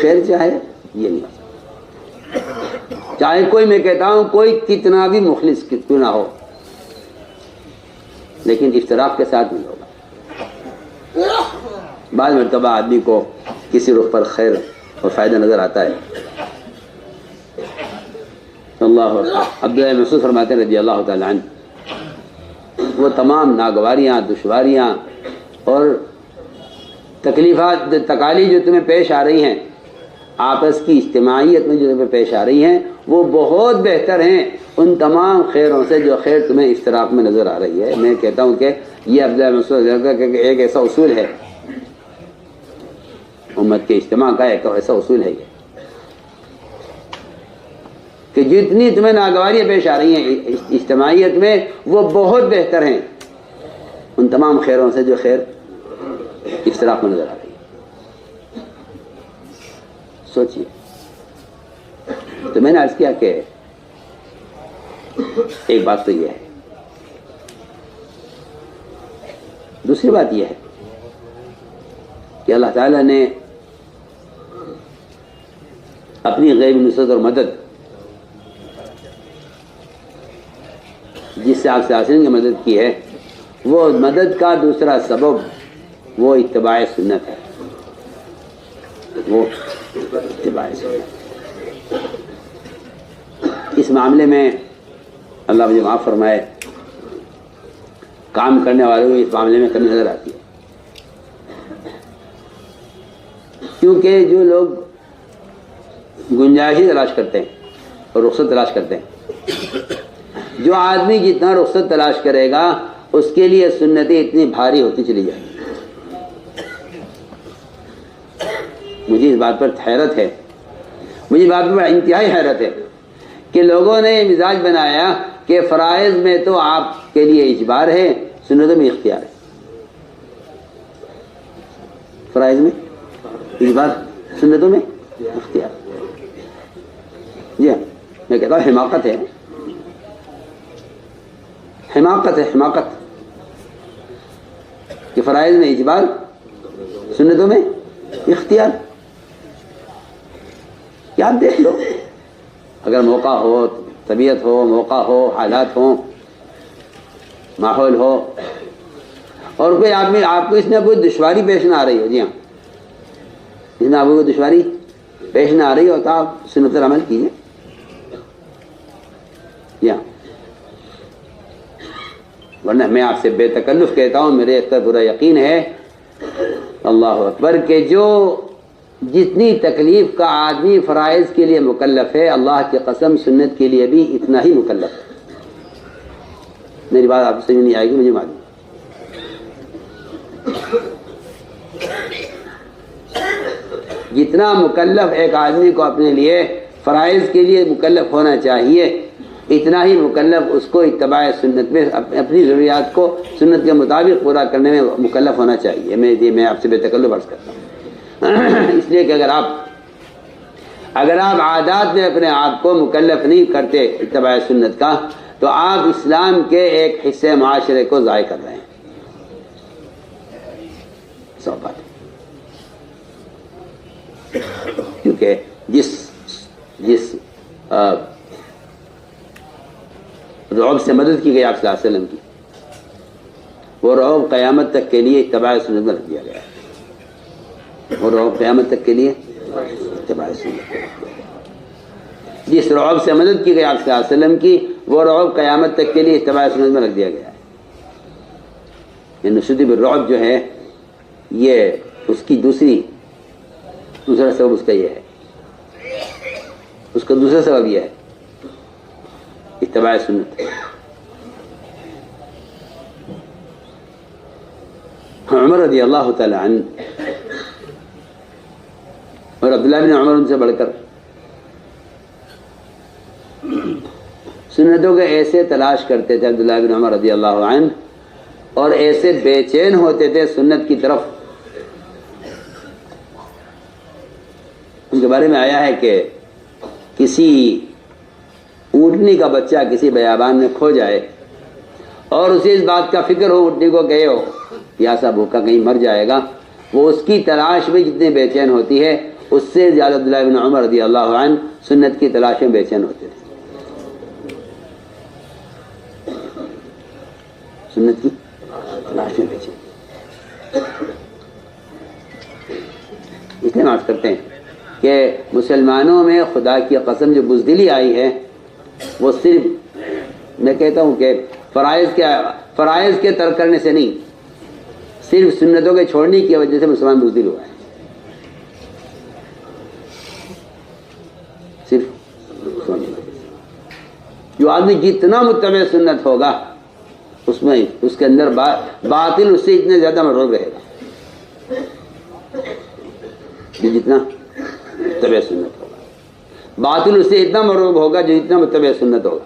خیر چاہے یہ نہیں ہو سکتا. چاہے کوئی، میں کہتا ہوں کوئی کتنا بھی مخلص کیوں نہ ہو، لیکن افتراق کے ساتھ نہیں ہوگا. بعض مرتبہ آدمی کو کسی رخ پر خیر اور فائدہ نظر آتا ہے. اللہ عبداللہ مسعود فرماتے ہیں رضی اللہ تعالی عنہ، وہ تمام ناگواریاں، دشواریاں اور تکلیفات، تکالیف جو تمہیں پیش آ رہی ہیں، آپس کی اجتماعیت میں جو تمہیں پیش آ رہی ہیں، وہ بہت بہتر ہیں ان تمام خیروں سے جو خیر تمہیں افتراق میں نظر آ رہی ہے. میں کہتا ہوں کہ یہ عبداللہ مسعود کا ایک ایسا اصول ہے، امت کے اجتماع کا ایک ایسا اصول ہے یہ، کہ جتنی تمہیں ناگواریاں پیش آ رہی ہیں اجتماعیت میں، وہ بہت بہتر ہیں ان تمام خیروں سے جو خیر افتراق میں نظر آ رہی ہے. سوچئے. تو میں نے عرض کیا کہ ایک بات تو یہ ہے، دوسری بات یہ ہے کہ اللہ تعالیٰ نے اپنی غیبی نصرت اور مدد، جس سے آپ سے حاصل کی مدد کی ہے، وہ مدد کا دوسرا سبب وہ اتباع سنت ہے. وہ اتباع سنت. اس معاملے میں اللہ مجھے معاف فرمائے، کام کرنے والوں کو اس معاملے میں کمی نظر آتی ہے، کیونکہ جو لوگ گنجائشی تلاش کرتے ہیں اور رخصت تلاش کرتے ہیں، جو آدمی جتنا رخصت تلاش کرے گا اس کے لیے سنتیں اتنی بھاری ہوتی چلی جائیں گی. مجھے اس بات پر حیرت ہے، مجھے اس بات پر انتہائی حیرت ہے کہ لوگوں نے یہ مزاج بنایا کہ فرائض میں تو آپ کے لیے اجبار ہے، سنتوں میں اختیار ہے. فرائض میں اجبار، سنتوں میں اختیار. جی ہاں، میں کہتا ہوں حماقت ہے، حماقت ہے، حماقت کہ فرائض میں اجبار، سنتوں میں اختیار. کیا آپ دیکھ لو، اگر موقع ہو، طبیعت ہو، موقع ہو، حالات ہوں، ماحول ہو، اور کوئی آدمی آپ کو اس میں کوئی دشواری پیش نہ آ رہی ہو، جی ہاں، اس میں آپ کو کوئی دشواری پیش نہ آ رہی ہو تو آپ سنت پر عمل کیجیے. جی ہاں، ورنہ میں آپ سے بے تکلف کہتا ہوں، میرے اس پر پورا یقین ہے، اللہ اکبر، کہ جو جتنی تکلیف کا آدمی فرائض کے لیے مکلف ہے، اللہ کی قسم سنت کے لیے بھی اتنا ہی مکلف ہے. میری بات آپ کو سمجھ نہیں آئے گی، مجھے معلوم. جتنا مکلف ایک آدمی کو اپنے لیے فرائض کے لیے مکلف ہونا چاہیے، اتنا ہی مکلف اس کو اتباع سنت میں اپنی ضروریات کو سنت کے مطابق پورا کرنے میں مکلف ہونا چاہیے. میں آپ سے بے تکلف عرض کرتا ہوں، اس لیے کہ اگر آپ عادات میں اپنے آپ کو مکلف نہیں کرتے اتباع سنت کا، تو آپ اسلام کے ایک حصے معاشرے کو ضائع کر رہے ہیں. سو بات ہے. کیونکہ جس رعب سے مدد کی گئی آپ صلی اللہ علیہ وسلم کی، وہ رعب قیامت تک کے لیے اتباع سنت میں رکھ دیا گیا ہے. وہ رعب قیامت تک کے لیے اتباع سنت میں رکھ دیا گیا. جس رعب سے مدد کی گئی آپ صلی اللہ علیہ وسلم کی، وہ رعب قیامت تک کے لیے اتباع سنت میں رکھ دیا گیا ہے. نصرت بالرعب جو ہے یہ اس کی دوسرا سبب اس کا یہ ہے، اس کا دوسرا سبب یہ ہے اتباع سنت. عمر رضی اللہ تعالی عنہ اور عبداللہ بن عمر ان سے بڑھ کر سنتوں کے ایسے تلاش کرتے تھے عبداللہ بن عمر رضی اللہ عنہ، اور ایسے بے چین ہوتے تھے سنت کی طرف. ان کے بارے میں آیا ہے کہ کسی اونٹنی کا بچہ کسی بیابان میں کھو جائے اور اسے اس بات کا فکر ہو اونٹنی کو گئے ہو پیاسا بھوکا کہیں مر جائے گا، وہ اس کی تلاش میں جتنے بے چین ہوتی ہے اس سے زیادہ عبداللہ بن عمر رضی اللہ عنہ سنت کی تلاش میں بے چین ہوتے تھے. سنت کی تلاش میں بے چین اس لیے بات کرتے ہیں کہ مسلمانوں میں خدا کی قسم جو بزدلی آئی ہے وہ صرف میں کہتا ہوں کہ فرائض کے ترک کرنے سے نہیں، صرف سنتوں کے چھوڑنے کی وجہ سے مسلمان بزدل ہوا ہے. صرف جو آدمی جتنا متبع سنت ہوگا اس میں اس کے اندر باطل اس سے اتنے زیادہ مرغوب رہے گا. جو جتنا متبع سنت ہوگا باطل اس سے اتنا مرغوب ہوگا جو اتنا متبع سنت ہوگا.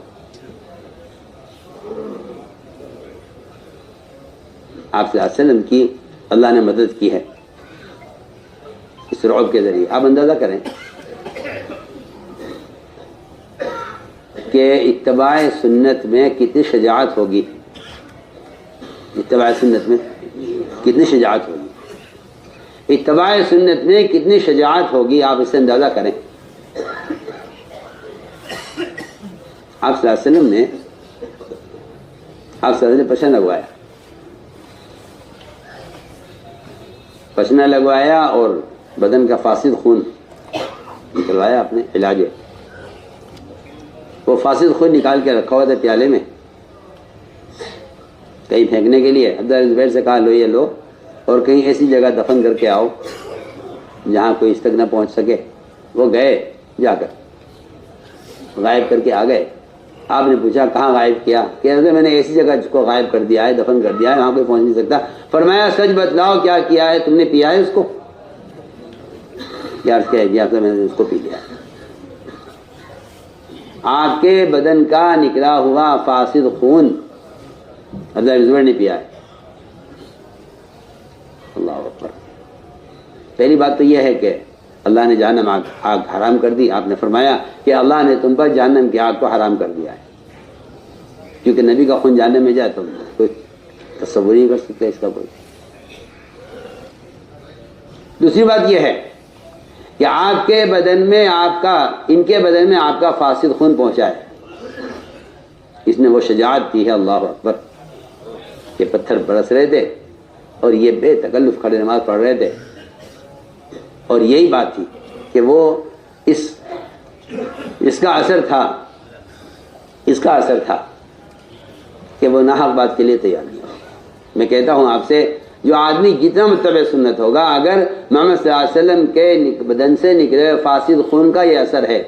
آپ صلی اللہ علیہ وسلم کی اللہ نے مدد کی ہے اس رعب کے ذریعے. آپ اندازہ کریں کہ اتباع سنت میں کتنی شجاعت ہوگی، اتباع سنت میں کتنی شجاعت ہوگی، اتباع سنت میں کتنی شجاعت ہوگی. آپ اس سے اندازہ کریں. آپ صلی اللہ علیہ وسلم نے پشن لگوایا، پشنا لگوایا اور بدن کا فاسد خون نکلوایا. اپنے علاج وہ فاسد خون نکال کے رکھا ہوا تھا پیالے میں کہیں پھینکنے کے لیے. عبداللہ زبیر سے کہا لو یہ لو اور کہیں ایسی جگہ دفن کر کے آؤ جہاں کوئی اس تک نہ پہنچ سکے. وہ گئے، جا کر غائب کر کے آ گئے. آپ نے پوچھا کہاں غائب کیا؟ کہ میں نے ایسی جگہ جس کو غائب کر دیا ہے، دفن کر دیا ہے، وہاں کوئی پہنچ نہیں سکتا. فرمایا سچ بتلاؤ کیا کیا ہے تم نے؟ پیا ہے اس کو؟ یار کہہ دیا میں نے اس کو پی لیا. آپ کے بدن کا نکلا ہوا فاسد خون عبداللہ زبیر نے پیا ہے. اللہ اکبر. پہلی بات تو یہ ہے کہ اللہ نے جہنم آگ حرام کر دی. آپ نے فرمایا کہ اللہ نے تم پر جہنم کی آگ کو حرام کر دیا ہے، کیونکہ نبی کا خون جہنم میں جائے تو کوئی تصور نہیں کر سکتا اس کا کوئی. دوسری بات یہ ہے کہ آپ کے بدن میں ان کے بدن میں آپ کا فاسد خون پہنچا ہے. اس نے وہ شجاعت دی ہے. اللہ اکبر. کہ پتھر برس رہے تھے اور یہ بے تکلف کھڑے نماز پڑھ رہے تھے، اور یہی بات تھی کہ وہ اس کا اثر تھا کہ وہ ناحق بات کے لیے تیار نہیں. میں کہتا ہوں آپ سے، جو آدمی جتنا متبع سنت ہوگا، اگر محمد صلی اللہ علیہ وسلم کے بدن سے نکلے فاسد خون کا یہ اثر ہے،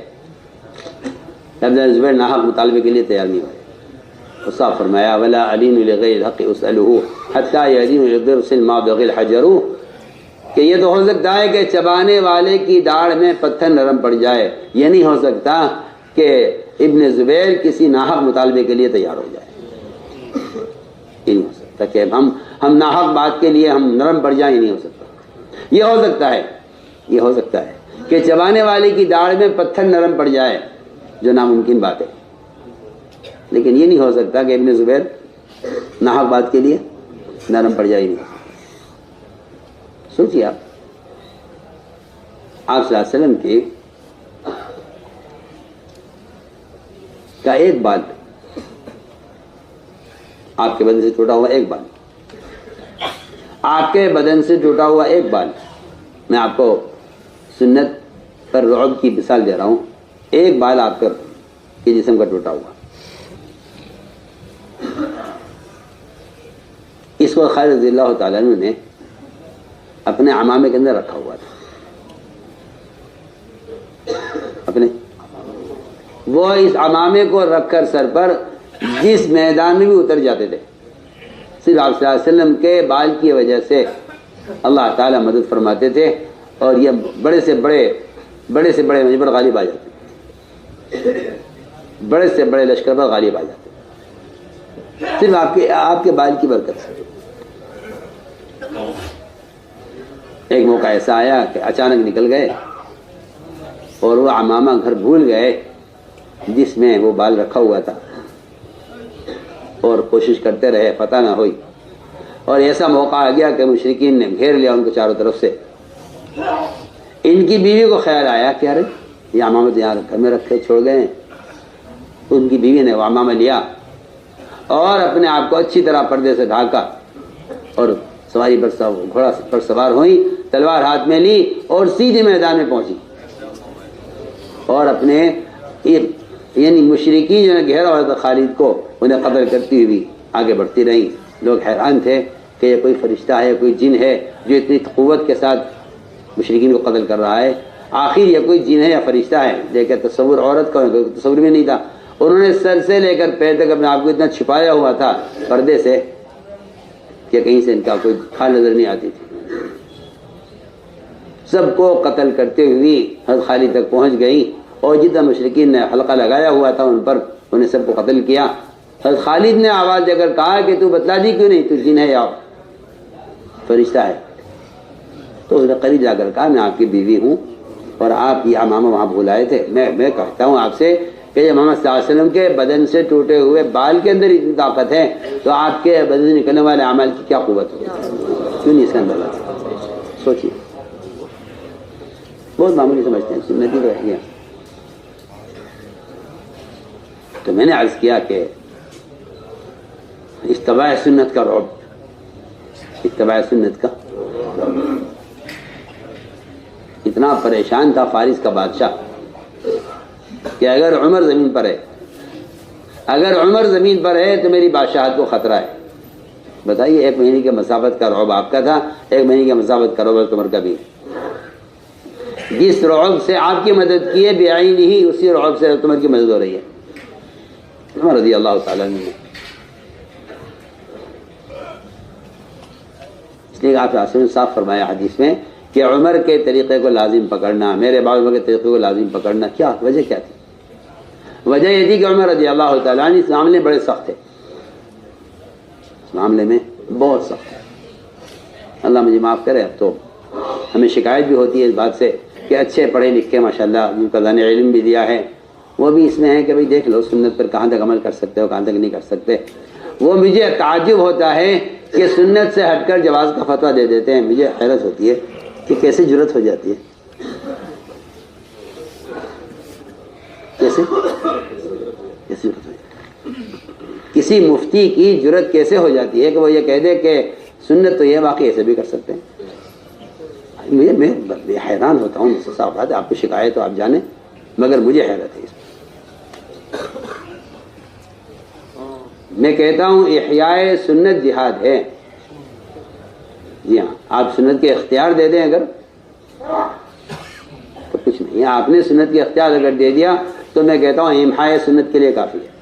عبداللہ زبیر ناحق مطالبے کے لیے تیار نہیں ہوئے. اس کا فرمایا ولا علین لغیر الحق اسألہ حتی یعلین لضرس المابغ الحجر، کہ یہ تو ہو سکتا ہے کہ چبانے والے کی داڑھ میں پتھر نرم پڑ جائے، یہ نہیں ہو سکتا کہ ابن زبیر کسی ناحق مطالبے کے لیے تیار ہو جائے. یہ نہیں ہو سکتا کہ ہم ناحق بات کے لیے ہم نرم پڑ جائیں. یہ نہیں ہو سکتا. یہ ہو سکتا ہے کہ چبانے والے کی داڑھ میں پتھر نرم پڑ جائے، جو ناممکن بات ہے، لیکن یہ نہیں ہو سکتا کہ ابن زبیر ناحق بات کے لیے نرم پڑ جائے. نہیں. سوچیے آپ صلی اللہ علیہ وسلم کی کا ایک بال آپ کے بدن سے چھوٹا ہوا ایک بال آپ کے بدن سے ٹوٹا ہوا ایک بال، میں آپ کو سنت پر رعب کی مثال دے رہا ہوں، ایک بال آپ کے جسم کا ٹوٹا ہوا، اس کو خالد رضی اللہ تعالیٰ عنہ نے اپنے عمامے کے اندر رکھا ہوا تھا، اپنے وہ اس عمامے کو رکھ کر سر پر جس میدان میں بھی اتر جاتے تھے، صرف آپ صلی اللہ علیہ وسلم کے بال کی وجہ سے اللہ تعالیٰ مدد فرماتے تھے، اور یہ بڑے سے بڑے مجھ پر غالب آ جاتے، بڑے سے بڑے لشکر پر غالب آ جاتے، صرف آپ کے بال کی برکت سے۔ ایک موقع ایسا آیا کہ اچانک نکل گئے اور وہ عمامہ گھر بھول گئے جس میں وہ بال رکھا ہوا تھا، اور کوشش کرتے رہے، فتح نہ ہوئی، اور ایسا موقع آ گیا کہ مشرکین نے گھیر لیا ان کو چاروں طرف سے۔ ان کی بیوی کو خیال آیا کہ ارے یہ عمامہ تو یہاں گھر میں رکھے چھوڑ گئے ہیں، ان کی بیوی نے وہ عمامہ لیا اور اپنے آپ کو اچھی طرح پردے سے ڈھانکا، اور سواری پر گھوڑا پر سوار ہوئی، تلوار ہاتھ میں لی اور سیدھے میدان میں پہنچی، اور اپنے یعنی مشرکی جو نے گھیرا ہوا تھا خالد کو، انہیں قتل کرتی ہوئی آگے بڑھتی رہیں۔ لوگ حیران تھے کہ یہ کوئی فرشتہ ہے، کوئی جن ہے جو اتنی قوت کے ساتھ مشرکین کو قتل کر رہا ہے، آخر یہ کوئی جن ہے یا فرشتہ ہے؟ دیکھے تصور عورت کا تصور بھی نہیں تھا، انہوں نے سر سے لے کر پیر تک اپنے آپ کو اتنا چھپایا ہوا تھا پردے سے کہ کہیں سے ان کا کوئی کھال نظر نہیں آتی تھی۔ سب کو قتل کرتے ہوئے حضرت خالد تک پہنچ گئی، اور جتنا مشرکین نے حلقہ لگایا ہوا تھا ان پر، انہیں سب کو قتل کیا۔ حضرت خالد نے آواز دے کر کہا کہ تو بتلا دی کیوں نہیں، تو جن ہے یا فرشتہ ہے؟ تو اس نے قریب جا کر کہا میں آپ کی بیوی ہوں، اور آپ یہ عمامہ وہاں بھولائے تھے، میں کہتا ہوں آپ سے کہ جب محمد صلی اللہ علیہ وسلم کے بدن سے ٹوٹے ہوئے بال کے اندر اتنی طاقت ہے تو آپ کے بدن سے نکلنے والے اعمال کی کیا قوت ہوگی؟ کیوں نہیں اس کا اندازہ؟ سوچیے، بہت معمولی سمجھتے ہیں، سنتی تو رہ گیا۔ تو میں نے عرض کیا کہ اتباع سنت کا رعب، اتباع سنت کا اتنا پریشان تھا فارس کا بادشاہ کہ اگر عمر زمین پر ہے تو میری بادشاہت کو خطرہ ہے۔ بتائیے، 1 مہینے کے مسافت کا رعب آپ کا تھا، 1 مہینے کے مسافت کا رعب عمر کا بھی ہے۔ جس رعب سے آپ کی مدد کی ہے بعین ہی، اسی رعب سے عمر کی مدد ہو رہی ہے۔ عمر رضی اللہ تعالیٰ عنہ، اس لیے آپ نے صاف فرمایا حدیث میں کہ عمر کے طریقے کو لازم پکڑنا، میرے بعد عمر کے طریقے کو لازم پکڑنا، کیا وجہ کیا تھی؟ وجہ یہ تھی کہ عمر رضی اللہ تعالیٰ عنہ اس معاملے میں بڑے سخت تھے، اس معاملے میں بہت سخت ہے۔ اللہ مجھے معاف کرے، اب تو ہمیں شکایت بھی ہوتی ہے اس بات سے کہ اچھے پڑھے لکھے ماشاءاللہ جن کا ذہن علم بھی دیا ہے، وہ بھی اس میں ہے کہ بھئی دیکھ لو سنت پر کہاں تک عمل کر سکتے ہو، کہاں تک نہیں کر سکتے۔ وہ مجھے تعجب ہوتا ہے کہ سنت سے ہٹ کر جواز کا فتویٰ دے دیتے ہیں، مجھے حیرت ہوتی ہے کہ کیسے جرأت ہو جاتی ہے، کیسے جرأت ہو جاتی ہے؟ کسی مفتی کی جرأت کیسے ہو جاتی ہے کہ وہ یہ کہہ دے کہ سنت تو یہ واقعی ایسے بھی کر سکتے ہیں؟ میں حیران ہوتا ہوں، اس صاف بات ہے، آپ کو شکایت تو آپ جانیں، مگر مجھے حیرت ہے اس میں۔ میں کہتا ہوں احیاء سنت جہاد ہے، جی ہاں، آپ سنت کے اختیار دے دیں اگر تو کچھ نہیں ہے، آپ نے سنت کے اختیار اگر دے دیا تو میں کہتا ہوں امحاء سنت کے لیے کافی ہے۔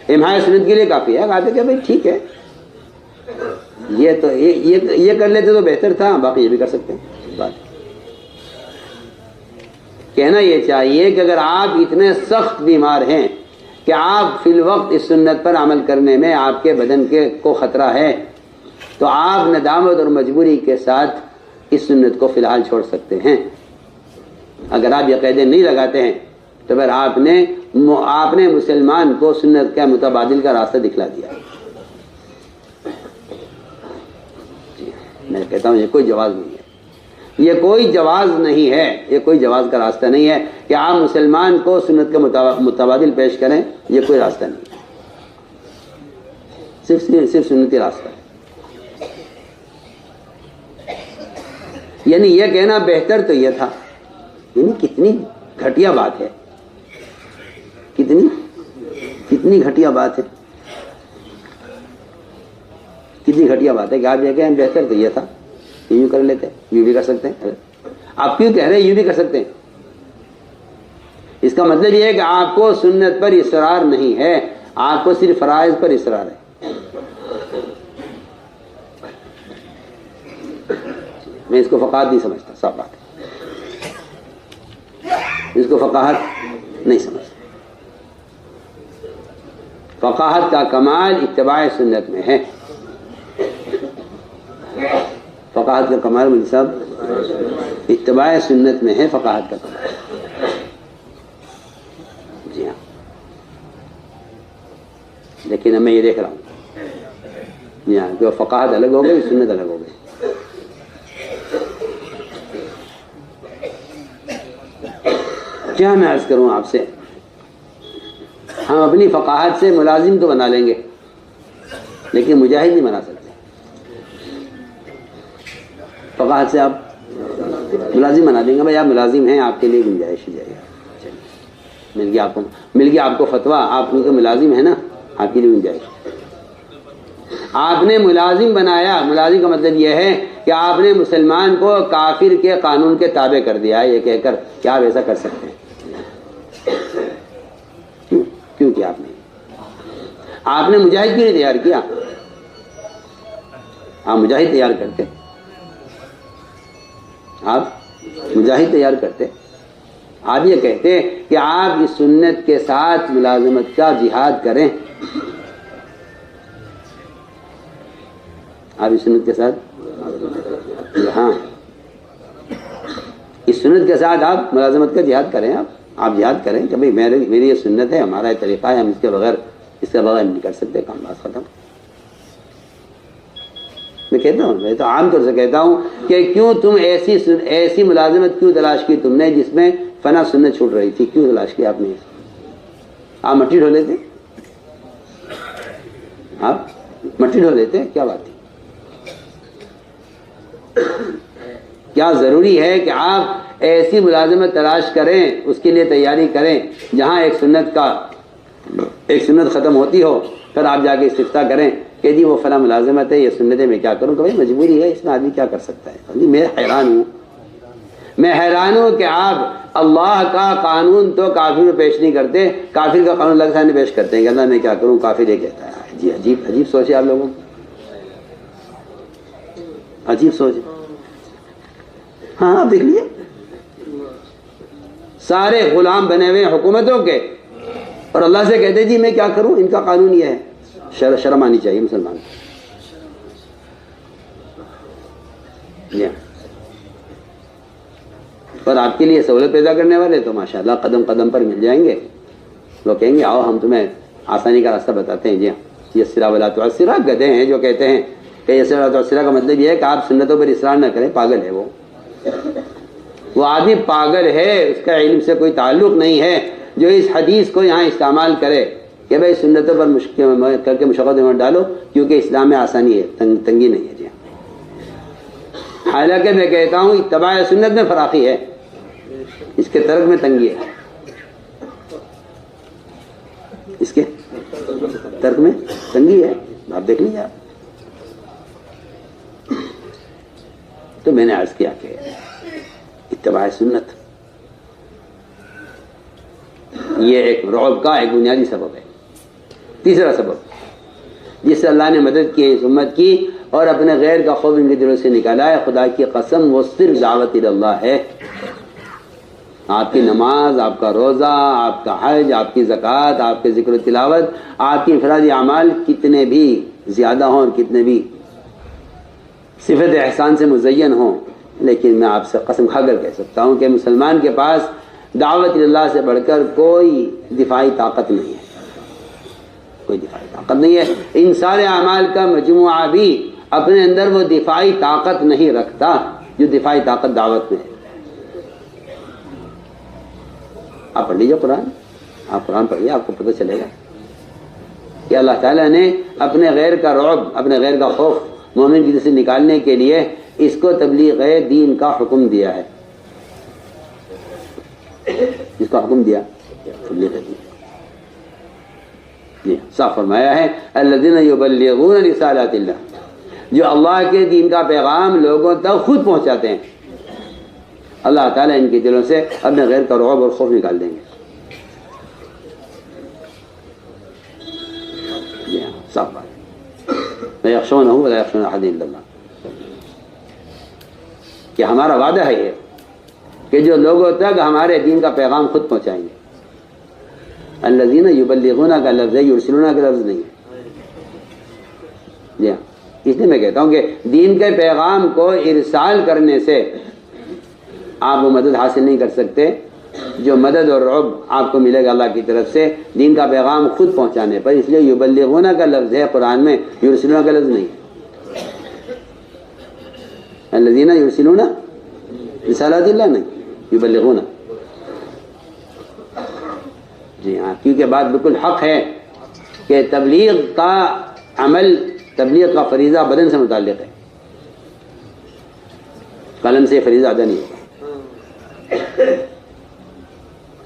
امحاء سنت کے لیے کافی ہے، کہتے کہ بھائی ٹھیک ہے، یہ کر لیتے تو بہتر تھا، باقی یہ بھی کر سکتے ہیں۔ بات کہنا یہ چاہیے کہ اگر آپ اتنے سخت بیمار ہیں کہ آپ فی الوقت اس سنت پر عمل کرنے میں آپ کے بدن کو خطرہ ہے، تو آپ ندامت اور مجبوری کے ساتھ اس سنت کو فی الحال چھوڑ سکتے ہیں۔ اگر آپ یہ قیدیں نہیں لگاتے ہیں تو پھر آپ نے مسلمان کو سنت کا متبادل کا راستہ دکھلا دیا۔ میں کہتا ہوں یہ کوئی جواز نہیں ہے، یہ کوئی جواز نہیں ہے، یہ کوئی جواز کا راستہ نہیں ہے کہ آپ مسلمان کو سنت کا متبادل پیش کریں، یہ کوئی راستہ نہیں ہے، صرف سنتی راستہ ہے۔ یعنی یہ کہنا بہتر تو یہ تھا، یعنی کتنی گھٹیا بات ہے، کتنی گھٹیا بات ہے، کتنی گھٹیا بات ہے کہ آپ یہ کہیں بہتر تو یہ تھا، یوں کر لیتے، یوں بھی کر سکتے ہیں۔ آپ کیوں کہہ رہے ہیں یوں بھی کر سکتے ہیں؟ اس کا مطلب یہ ہے کہ آپ کو سنت پر اصرار نہیں ہے، آپ کو صرف فرائض پر اصرار ہے۔ میں اس کو فقاہت نہیں سمجھتا، صاف بات ہے، اس کو فقاہت نہیں سمجھتا۔ فقاہت کا کمال اتباع سنت میں ہے، فقاہت کا کمال مجھے صاحب اتباع سنت میں ہے، فقاہت کا کمال۔ جی ہاں، لیکن اب میں یہ دیکھ رہا ہوں جی ہاں کہ فقاہت الگ ہو گئی، سنت الگ ہو گئی۔ کیا میں عرض کروں آپ سے، ہم اپنی فقاہت سے ملازم تو بنا لیں گے لیکن مجاہد نہیں بنا سکتے۔ فقاہت سے آپ ملازم بنا دیں گے، بھائی آپ ملازم ہیں، آپ کے لیے گنجائش ہو جائے گا، مل گیا آپ کو فتویٰ، آپ ان کے ملازم ہیں نا، آپ کے لیے گنجائش۔ آپ نے ملازم بنایا، ملازم کا مطلب یہ ہے کہ آپ نے مسلمان کو کافر کے قانون کے تابع کر دیا، یہ کہہ کر کہ آپ ایسا کر سکتے ہیں۔ کیوں کیا آپ نے مجاہد کیوں نہیں تیار کیا؟ آپ مجاہد تیار کرتے، آپ مجاہد تیار کرتے، آپ یہ کہتے کہ آپ اس سنت کے ساتھ ملازمت کا جہاد کریں، آپ اس سنت کے ساتھ، ہاں اس سنت کے ساتھ آپ ملازمت کا جہاد کریں، آپ جہاد کریں کہ بھائی میری یہ سنت ہے، ہمارا یہ طریقہ ہے، ہم اس کے بغیر نہیں کر سکتے کام، بات ختم۔ میں کہتا ہوں، میں تو عام طور سے کہتا ہوں کہ کیوں تم ایسی ملازمت کیوں تلاش کی تم نے جس میں فنا سنت چھوٹ رہی تھی، کیوں تلاش کی آپ نے؟ آپ مٹی ڈھو لیتے، آپ مٹی ڈھو لیتے، کیا بات تھی؟ کیا ضروری ہے کہ آپ ایسی ملازمت تلاش کریں، اس کے لیے تیاری کریں جہاں ایک سنت ختم ہوتی ہو، پھر آپ جا کے استفتاء کریں کہ جی وہ فلاں ملازمت ہے، یہ سنت ہے، میں کیا کروں؟ کہ بھائی مجبوری ہے، اس میں آدمی کیا کر سکتا ہے؟ میں حیران ہوں کہ آپ اللہ کا قانون تو کافر میں پیش نہیں کرتے، کافر کا قانون اللہ کے سامنے پیش کرتے ہیں کہ اللہ میں کیا کروں، کافر یہ کہتا ہے۔ جی عجیب سوچ ہے آپ لوگوں کی، عجیب سوچ ہے۔ ہاں آپ دیکھ لیجیے، سارے غلام بنے ہوئے حکومتوں کے، اور اللہ سے کہتے جی میں کیا کروں، ان کا قانون یہ ہے۔ شرم آنی چاہیے مسلمان کو۔ اور آپ کے لیے سہولت پیدا کرنے والے تو ماشاءاللہ قدم قدم پر مل جائیں گے، وہ کہیں گے آؤ ہم تمہیں آسانی کا راستہ بتاتے ہیں۔ جی ہاں، یسرا ولا تعسرا، گدھے ہیں جو کہتے ہیں کہ یسرا ولا تعسرا کا مطلب یہ ہے کہ آپ سنتوں پر اصرار نہ کریں، پاگل ہے وہ آدمی پاگل ہے، اس کا علم سے کوئی تعلق نہیں ہے جو اس حدیث کو یہاں استعمال کرے کہ بھائی سنتوں پر کر کے مشقت میں ڈالو کیونکہ اسلام میں آسانی ہے، تنگی نہیں ہے۔ جی ہاں، حالانکہ میں کہتا ہوں اتباع سنت میں فراخی ہے، اس کے ترک میں تنگی ہے، اس کے ترک میں تنگی ہے، آپ دیکھ لیجیے۔ آپ تو میں نے عرض کیا کہ اتباع سنت یہ ایک رعب کا ایک بنیادی سبب ہے۔ تیسرا سبب جس سے اللہ نے مدد کی اس امت کی اور اپنے غیر کا خوف ان کے دلوں سے نکالا ہے، خدا کی قسم وہ صرف دعوت اللہ ہے۔ آپ کی نماز، آپ کا روزہ، آپ کا حج، آپ کی زکوٰۃ، آپ کے ذکر و تلاوت، آپ کی انفرادی اعمال کتنے بھی زیادہ ہوں اور کتنے بھی صفت احسان سے مزین ہوں، لیکن میں آپ سے قسم کھا کر کہہ سکتا ہوں کہ مسلمان کے پاس دعوت اللہ سے بڑھ کر کوئی دفاعی طاقت نہیں ہے، کوئی دفاعی طاقت نہیں ہے۔ ان سارے اعمال کا مجموعہ بھی اپنے اندر وہ دفاعی طاقت نہیں رکھتا جو دفاعی طاقت دعوت میں ہے۔ آپ پڑھ لیجیے قرآن، آپ قرآن پڑھیے، آپ کو پتہ چلے گا کہ اللہ تعالیٰ نے اپنے غیر کا رعب، اپنے غیر کا خوف مومن کی دل سے نکالنے کے لیے اس کو تبلیغ دین کا حکم دیا ہے، اس کا حکم دیا تبلیغ دین. جی صاف فرمایا ہے الذین یبلغون رسالات اللہ، جو اللہ کے دین کا پیغام لوگوں تک خود پہنچاتے ہیں، اللہ تعالیٰ ان کے دلوں سے اپنے غیر کا رعب اور خوف نکال دیں گے. صاف بات لا یخشونہ ولا یخشون احد الا اللہ، کہ ہمارا وعدہ ہے یہ کہ جو لوگوں تک ہمارے دین کا پیغام خود پہنچائیں گے. الذین یبلغون کا لفظ ہے، یرسلون کا لفظ نہیں ہے. جی ہاں، اس لیے میں کہتا ہوں کہ دین کے پیغام کو ارسال کرنے سے آپ وہ مدد حاصل نہیں کر سکتے جو مدد اور رعب آپ کو ملے گا اللہ کی طرف سے دین کا پیغام خود پہنچانے پر. اس لیے یبلغون کا لفظ ہے قرآن میں، یرسلون کا لفظ نہیں ہے. الذین یرسلون رسالات اللہ نہیں، یبلغون. جی ہاں، کیونکہ بات بالکل حق ہے کہ تبلیغ کا عمل، تبلیغ کا فریضہ بدن سے متعلق ہے، قلم سے فریضہ ادا نہیں ہوگا،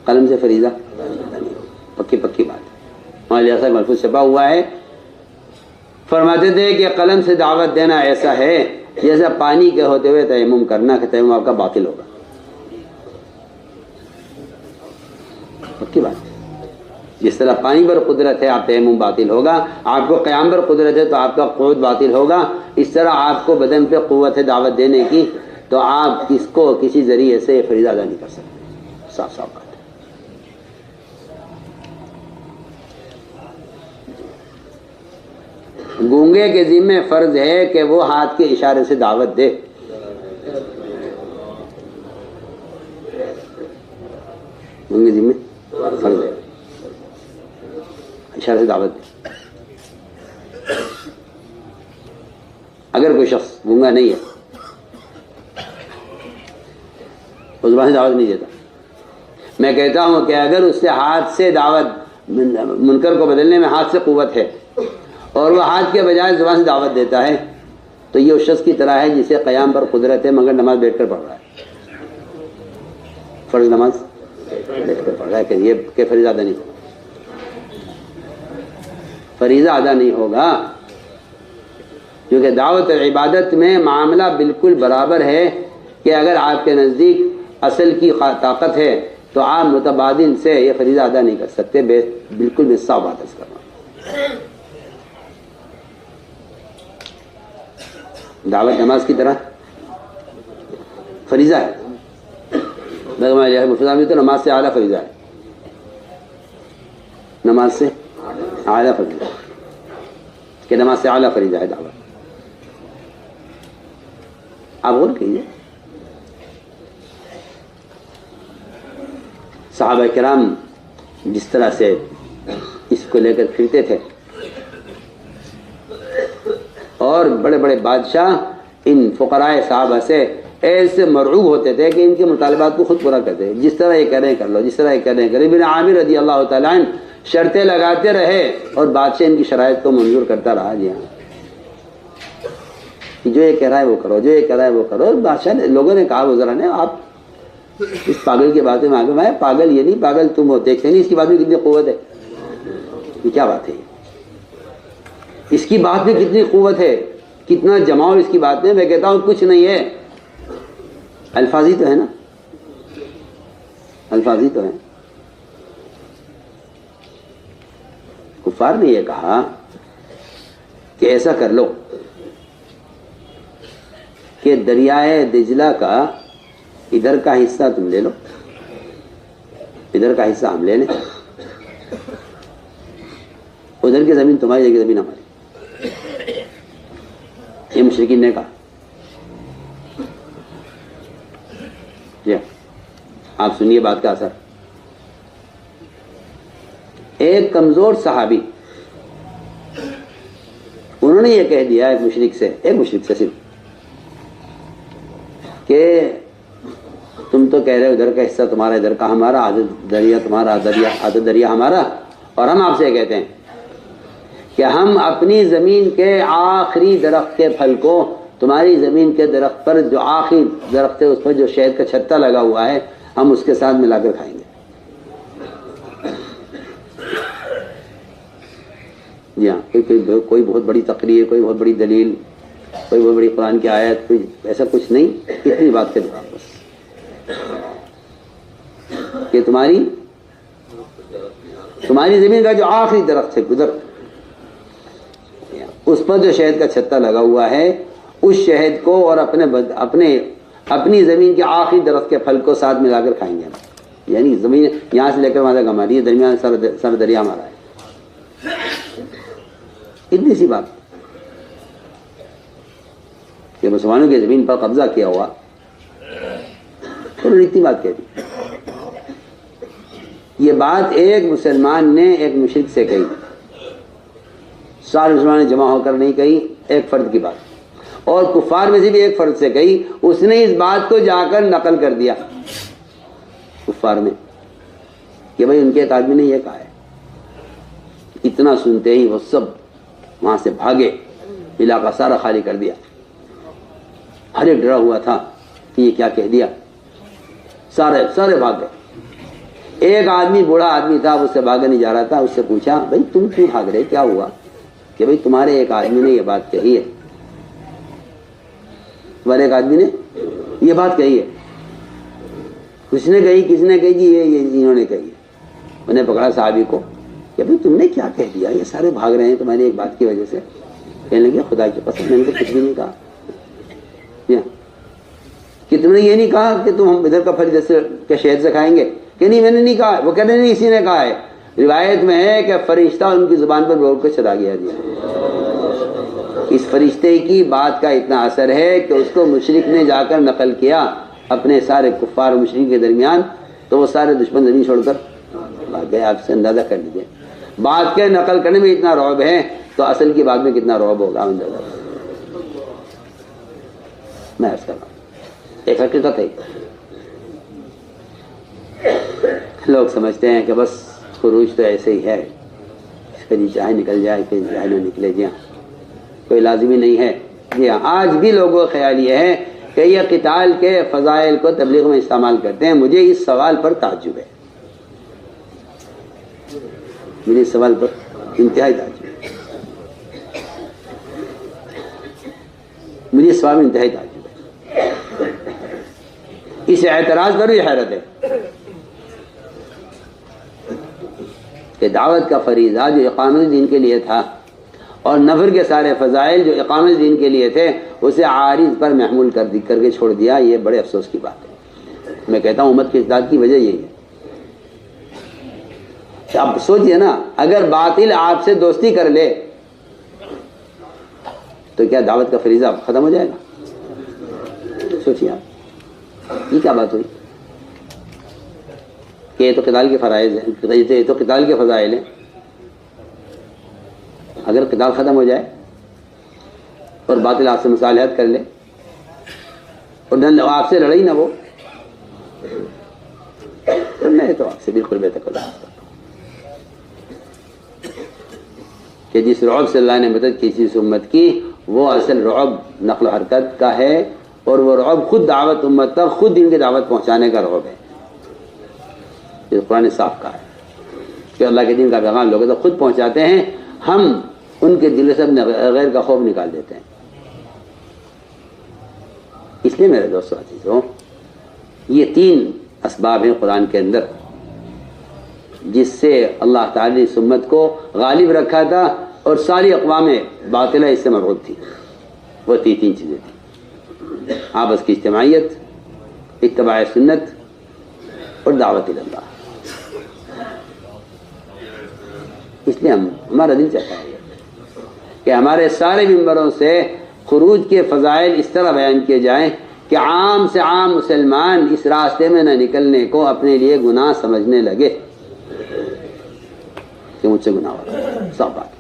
قلم سے فریضہ پکی پکی بات ہے. ہمارے ایسا محفوظ چھپا ہوا ہے، فرماتے تھے کہ قلم سے دعوت دینا ایسا ہے جیسا پانی کے ہوتے ہوئے تیمم کرنا، کہ تیمم آپ کا باطل ہوگا. پکی بات ہے. جس طرح پانی پر قدرت ہے آپ تیمم باطل ہوگا، آپ کو قیام پر قدرت ہے تو آپ کا قعود باطل ہوگا. اس طرح آپ کو بدن پہ قوت ہے دعوت دینے کی تو آپ اس کو کسی ذریعے سے فریضہ ادا نہیں کر سکتے. صاف صاف بات ہے. گونگے کے ذمہ فرض ہے کہ وہ ہاتھ کے اشارے سے دعوت دے. گونگے ذمہ فرض ہے اشارے سے دعوت دے. اگر کوئی شخص گونگا نہیں ہے، وہ زبان سے دعوت نہیں دیتا. میں کہتا ہوں کہ اگر اس سے ہاتھ سے دعوت، منکر کو بدلنے میں ہاتھ سے قوت ہے اور وہ ہاتھ کے بجائے زبان سے دعوت دیتا ہے تو یہ اس شخص کی طرح ہے جسے قیام پر قدرت ہے مگر نماز بیٹھ کر پڑھ رہا ہے. فرض نماز بیٹھ کر پڑھ رہا ہے کہ یہ کہ فریضہ ادا نہیں ہوگا، فریضہ ادا نہیں ہوگا. کیونکہ دعوت اور عبادت میں معاملہ بالکل برابر ہے کہ اگر آپ کے نزدیک اصل کی طاقت ہے تو آپ متبادل سے یہ فریضہ ادا نہیں کر سکتے. بالکل میں صاف بات کر رہا ہوں. دعوت نماز کی طرح فریضہ ہے، تو نماز سے اعلیٰ فریضہ ہے، نماز سے اعلیٰ فریضہ کہ نماز سے اعلیٰ فریضہ ہے دعوت. آپ غور کیجیے، صحابہ کرام جس طرح سے اس کو لے کر پھرتے تھے اور بڑے بڑے بادشاہ ان فقراء صحابہ سے ایسے مرعوب ہوتے تھے کہ ان کے مطالبات کو خود پورا کرتے. جس طرح یہ کر رہے ہیں کر لو، جس طرح یہ کر رہے ہیں کر. ابن عامر رضی اللہ تعالیٰ عنہ شرطیں لگاتے رہے اور بادشاہ ان کی شرائط کو منظور کرتا رہا. جی ہاں، جو یہ کہہ رہا ہے وہ کرو، جو یہ کہہ رہا ہے وہ کرو. بادشاہ نے، لوگوں نے کہا وزراء نے، آپ اس پاگل کی باتیں میں آگے میں پاگل یہ نہیں، پاگل تم ہو، دیکھتے نہیں اس کی بات میں کتنی قوت ہے. یہ کیا بات ہے؟ اس کی بات میں کتنی قوت ہے، کتنا جماؤ اس کی بات میں. میں کہتا ہوں کچھ نہیں ہے، الفاظ ہی تو ہے نا، الفاظ ہی تو ہے. کفار نے یہ کہا کہ ایسا کر لو کہ دریائے دجلہ کا ادھر کا حصہ تم لے لو، ادھر کا حصہ ہم لے لیں، ادھر کی زمین تمہاری، ادھر کی زمین ہماری. یہ مشرکین نے کہا. جی آپ سنیے بات کا اثر. ایک کمزور صحابی، انہوں نے یہ کہہ دیا ایک مشرک سے صرف کہ تم تو کہہ رہے ہو ادھر کا حصہ تمہارا ادھر کا ہمارا، آدھا دریا تمہارا آدھا دریا ہمارا، اور ہم آپ سے کہتے ہیں کہ ہم اپنی زمین کے آخری درخت کے پھل کو تمہاری زمین کے درخت پر جو آخری درخت ہے اس پر جو شہد کا چھتا لگا ہوا ہے ہم اس کے ساتھ ملا کر کھائیں گے۔ جی ہاں، کوئی بہت بڑی تقریر، کوئی بہت بڑی دلیل، کوئی بہت بڑی قرآن کی آیت، کوئی ایسا کچھ نہیں، اتنی بات کے جواب بس کہ تمہاری زمین کا جو آخری درخت ہے ادھر اس پر جو شہد کا چھتا لگا ہوا ہے اس شہد کو اور اپنی زمین کے آخری درخت کے پھل کو ساتھ ملا کر کھائیں گے ہم، یعنی زمین یہاں سے لے کر وہاں تک ہماری ہے، درمیان سر دریا ہمارا ہے۔ اتنی سی بات کہ مسلمانوں کی زمین پر قبضہ کیا ہوا، انہوں نے اتنی بات کہہ دی۔ یہ بات ایک مسلمان نے ایک مشرک سے کہی، سارے مسلمان جمع ہو کر نہیں کہی، ایک فرد کی بات، اور کفار میں سے بھی ایک فرد سے کہی، اس نے اس بات کو جا کر نقل کر دیا کفار میں کہ بھائی ان کے ایک آدمی نے یہ کہا ہے۔ اتنا سنتے ہی وہ سب وہاں سے بھاگے، علاقہ سارا خالی کر دیا، ہر ایک ڈرا ہوا تھا کہ یہ کیا کہہ دیا، سارے بھاگ گئے۔ ایک آدمی بوڑھا آدمی تھا، اس سے بھاگا نہیں جا رہا تھا، اس سے پوچھا بھائی تم کیوں بھاگ رہے، کیا ہوا؟ کہ بھائی تمہارے ایک آدمی نے یہ بات کہی ہے، تمہارے ایک آدمی نے یہ بات کہی ہے۔ کس نے کہی جی یہ انہوں نے کہی ہے۔ میں نے پکڑا صحابی کو کہ بھائی تم نے کیا کہہ دیا، یہ سارے بھاگ رہے ہیں تمہاری ایک بات کی وجہ سے۔ کہنے لگے خدا کی قسم میں نے تو کچھ بھی نہیں کہا، کہ تم نے یہ نہیں کہا کہ تم ہم ادھر کا پھل جیسے کہ شہد سے کھائیں گے، کہ نہیں میں نے نہیں کہا۔ وہ کہتے نہیں اسی نے کہا ہے۔ روایت میں ہے کہ فرشتہ ان کی زبان پر بول کر چلا گیا دیا۔ اس فرشتے کی بات کا اتنا اثر ہے کہ اس کو مشرک نے جا کر نقل کیا اپنے سارے کفار و مشرک کے درمیان، تو وہ سارے دشمن زمین چھوڑ کر بھاگ گئے۔ آپ سے اندازہ کر لیجیے، بات کے نقل کرنے میں اتنا رعب ہے تو اصل کی بات میں کتنا رعب ہوگا اندازہ۔ میں عرض کر رہا ہوں ایک حقیقت ہے، لوگ سمجھتے ہیں کہ بس خروج تو ایسے ہی ہے، اس کا جی چاہے نکل جائے کہ چاہے نہ نکلے، جی ہاں کوئی لازمی نہیں ہے۔ جی ہاں آج بھی لوگوں کا خیال یہ ہے کہ یہ قتال کے فضائل کو تبلیغ میں استعمال کرتے ہیں۔ مجھے اس سوال پر تعجب ہے، مجھے اس سوال پر انتہائی تعجب ہے، مجھے اس سوال میں انتہائی تعجب ہے، اس اعتراض پر بھی حیرت ہے کہ دعوت کا فریضہ جو اقامت دین کے لیے تھا اور نفر کے سارے فضائل جو اقامت دین کے لیے تھے اسے عارض پر محمول کر کے چھوڑ دیا۔ یہ بڑے افسوس کی بات ہے۔ میں کہتا ہوں امت کی اصلاح کی وجہ یہی ہے۔ اب سوچئے نا، اگر باطل آپ سے دوستی کر لے تو کیا دعوت کا فریضہ ختم ہو جائے گا؟ سوچئے آپ، یہ کیا بات ہوئی کہ یہ تو قتال کے فرائض ہیں، یہ تو قتال کے فضائل ہیں۔ اگر قتال ختم ہو جائے اور باطل آپ سے مصالحت کر لے اور آپ سے لڑائی نہ وہ، تو میں تو آپ سے بالکل بے تکلف کرتا ہوں کہ جس رعب سے اللہ نے مدد کی اس امت کی، وہ اصل رعب نقل و حرکت کا ہے، اور وہ رعب خود دعوت امت تک، خود ان کی دعوت پہنچانے کا رعب ہے۔ یہ قرآن صاف کہا ہے کہ اللہ کے دین کا پیغام لوگوں تک خود پہنچاتے ہیں، ہم ان کے دل سے اپنے غیر کا خوف نکال دیتے ہیں۔ اس لیے میرے دوستو عزیزو، یہ 3 اسباب ہیں قرآن کے اندر جس سے اللہ تعالی نے اس امت کو غالب رکھا تھا اور ساری اقوام باطلہ اس سے مرعوب تھی۔ وہ 3 چیزیں تھیں: آپس کی اجتماعیت، اتباع سنت اور دعوت اللہ۔ اس لیے ہمارا دل چاہتا ہے کہ ہمارے سارے ممبروں سے خروج کے فضائل اس طرح بیان کیے جائیں کہ عام سے عام مسلمان اس راستے میں نہ نکلنے کو اپنے لیے گناہ سمجھنے لگے کہ مجھ سے گناہ ہو رہا ہے، صاف بات،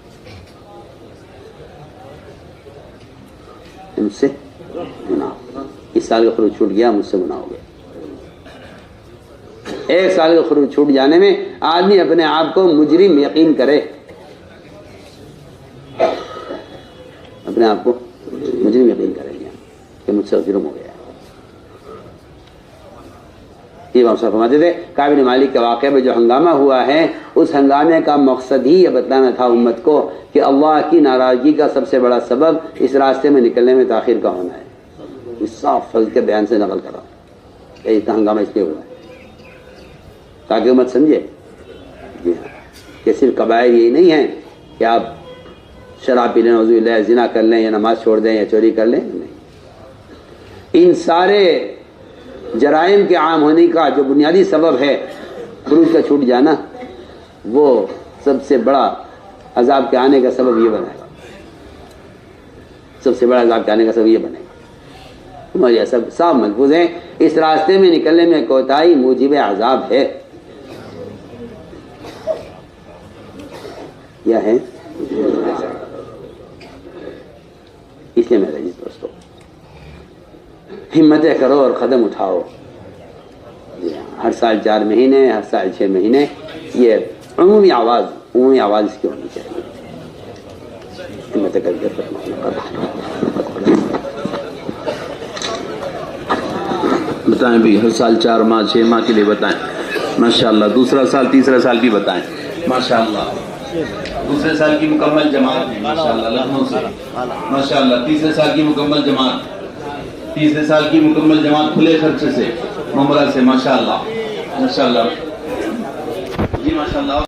مجھ سے گناہ ہو، اس سال کا خروج چھوٹ گیا، مجھ سے گناہ ہو گیا۔ ایک سال کا خروج چھوٹ جانے میں آدمی اپنے آپ کو مجرم یقین کرے، اپنے آپ کو مجرم یقین کرے کہ مجھ سے جرم ہو گیا۔ یہ امام صاحب فرماتے تھے کعب بن مالک کے واقعے میں جو ہنگامہ ہوا ہے، اس ہنگامے کا مقصد ہی یہ بتانا تھا امت کو کہ اللہ کی ناراضگی کا سب سے بڑا سبب اس راستے میں نکلنے میں تاخیر کا ہونا ہے۔ اس صاف فضل کے بیان سے نقل کرا کہ اتنا ہنگامہ اس لیے ہوا ہے تاکہ امت سمجھے کہ صرف کبائر یہی نہیں ہے کہ آپ شراب پی لیں، نعوذ باللہ، زنا کر لیں یا نماز چھوڑ دیں یا چوری کر لیں، نہیں، ان سارے جرائم کے عام ہونے کا جو بنیادی سبب ہے خروج کا چھوٹ جانا، وہ سب سے بڑا عذاب کے آنے کا سبب یہ بنے گا، سب سے بڑا عذاب کے آنے کا سبب یہ بنے گا۔ مجھے سب صاف ملفوظ ہیں، اس راستے میں نکلنے میں کوتاہی موجب عذاب ہے، یا ہے، اس لیے میرے عزیز دوستو ہمتیں کرو اور قدم اٹھاؤ۔ ہر سال 4 مہینے، ہر سال 6 مہینے، یہ عمومی آواز اس کی ہونی چاہیے۔ ہمتیں کر کے بتائیں بھی، ہر سال 4 ماہ 6 ماہ کے لیے بتائیں، ماشاءاللہ۔ دوسرا سال تیسرا سال بھی بتائیں، ماشاءاللہ۔ دوسرے سال کی مکمل جماعت ہے ماشاءاللہ لکھنؤ سے، ماشاءاللہ۔ تیسرے سال کی مکمل جماعت، تیسرے سال کی مکمل جماعت کھلے خرچے سے، ممبرا سے، ماشاءاللہ ماشاءاللہ جی، ماشاءاللہ۔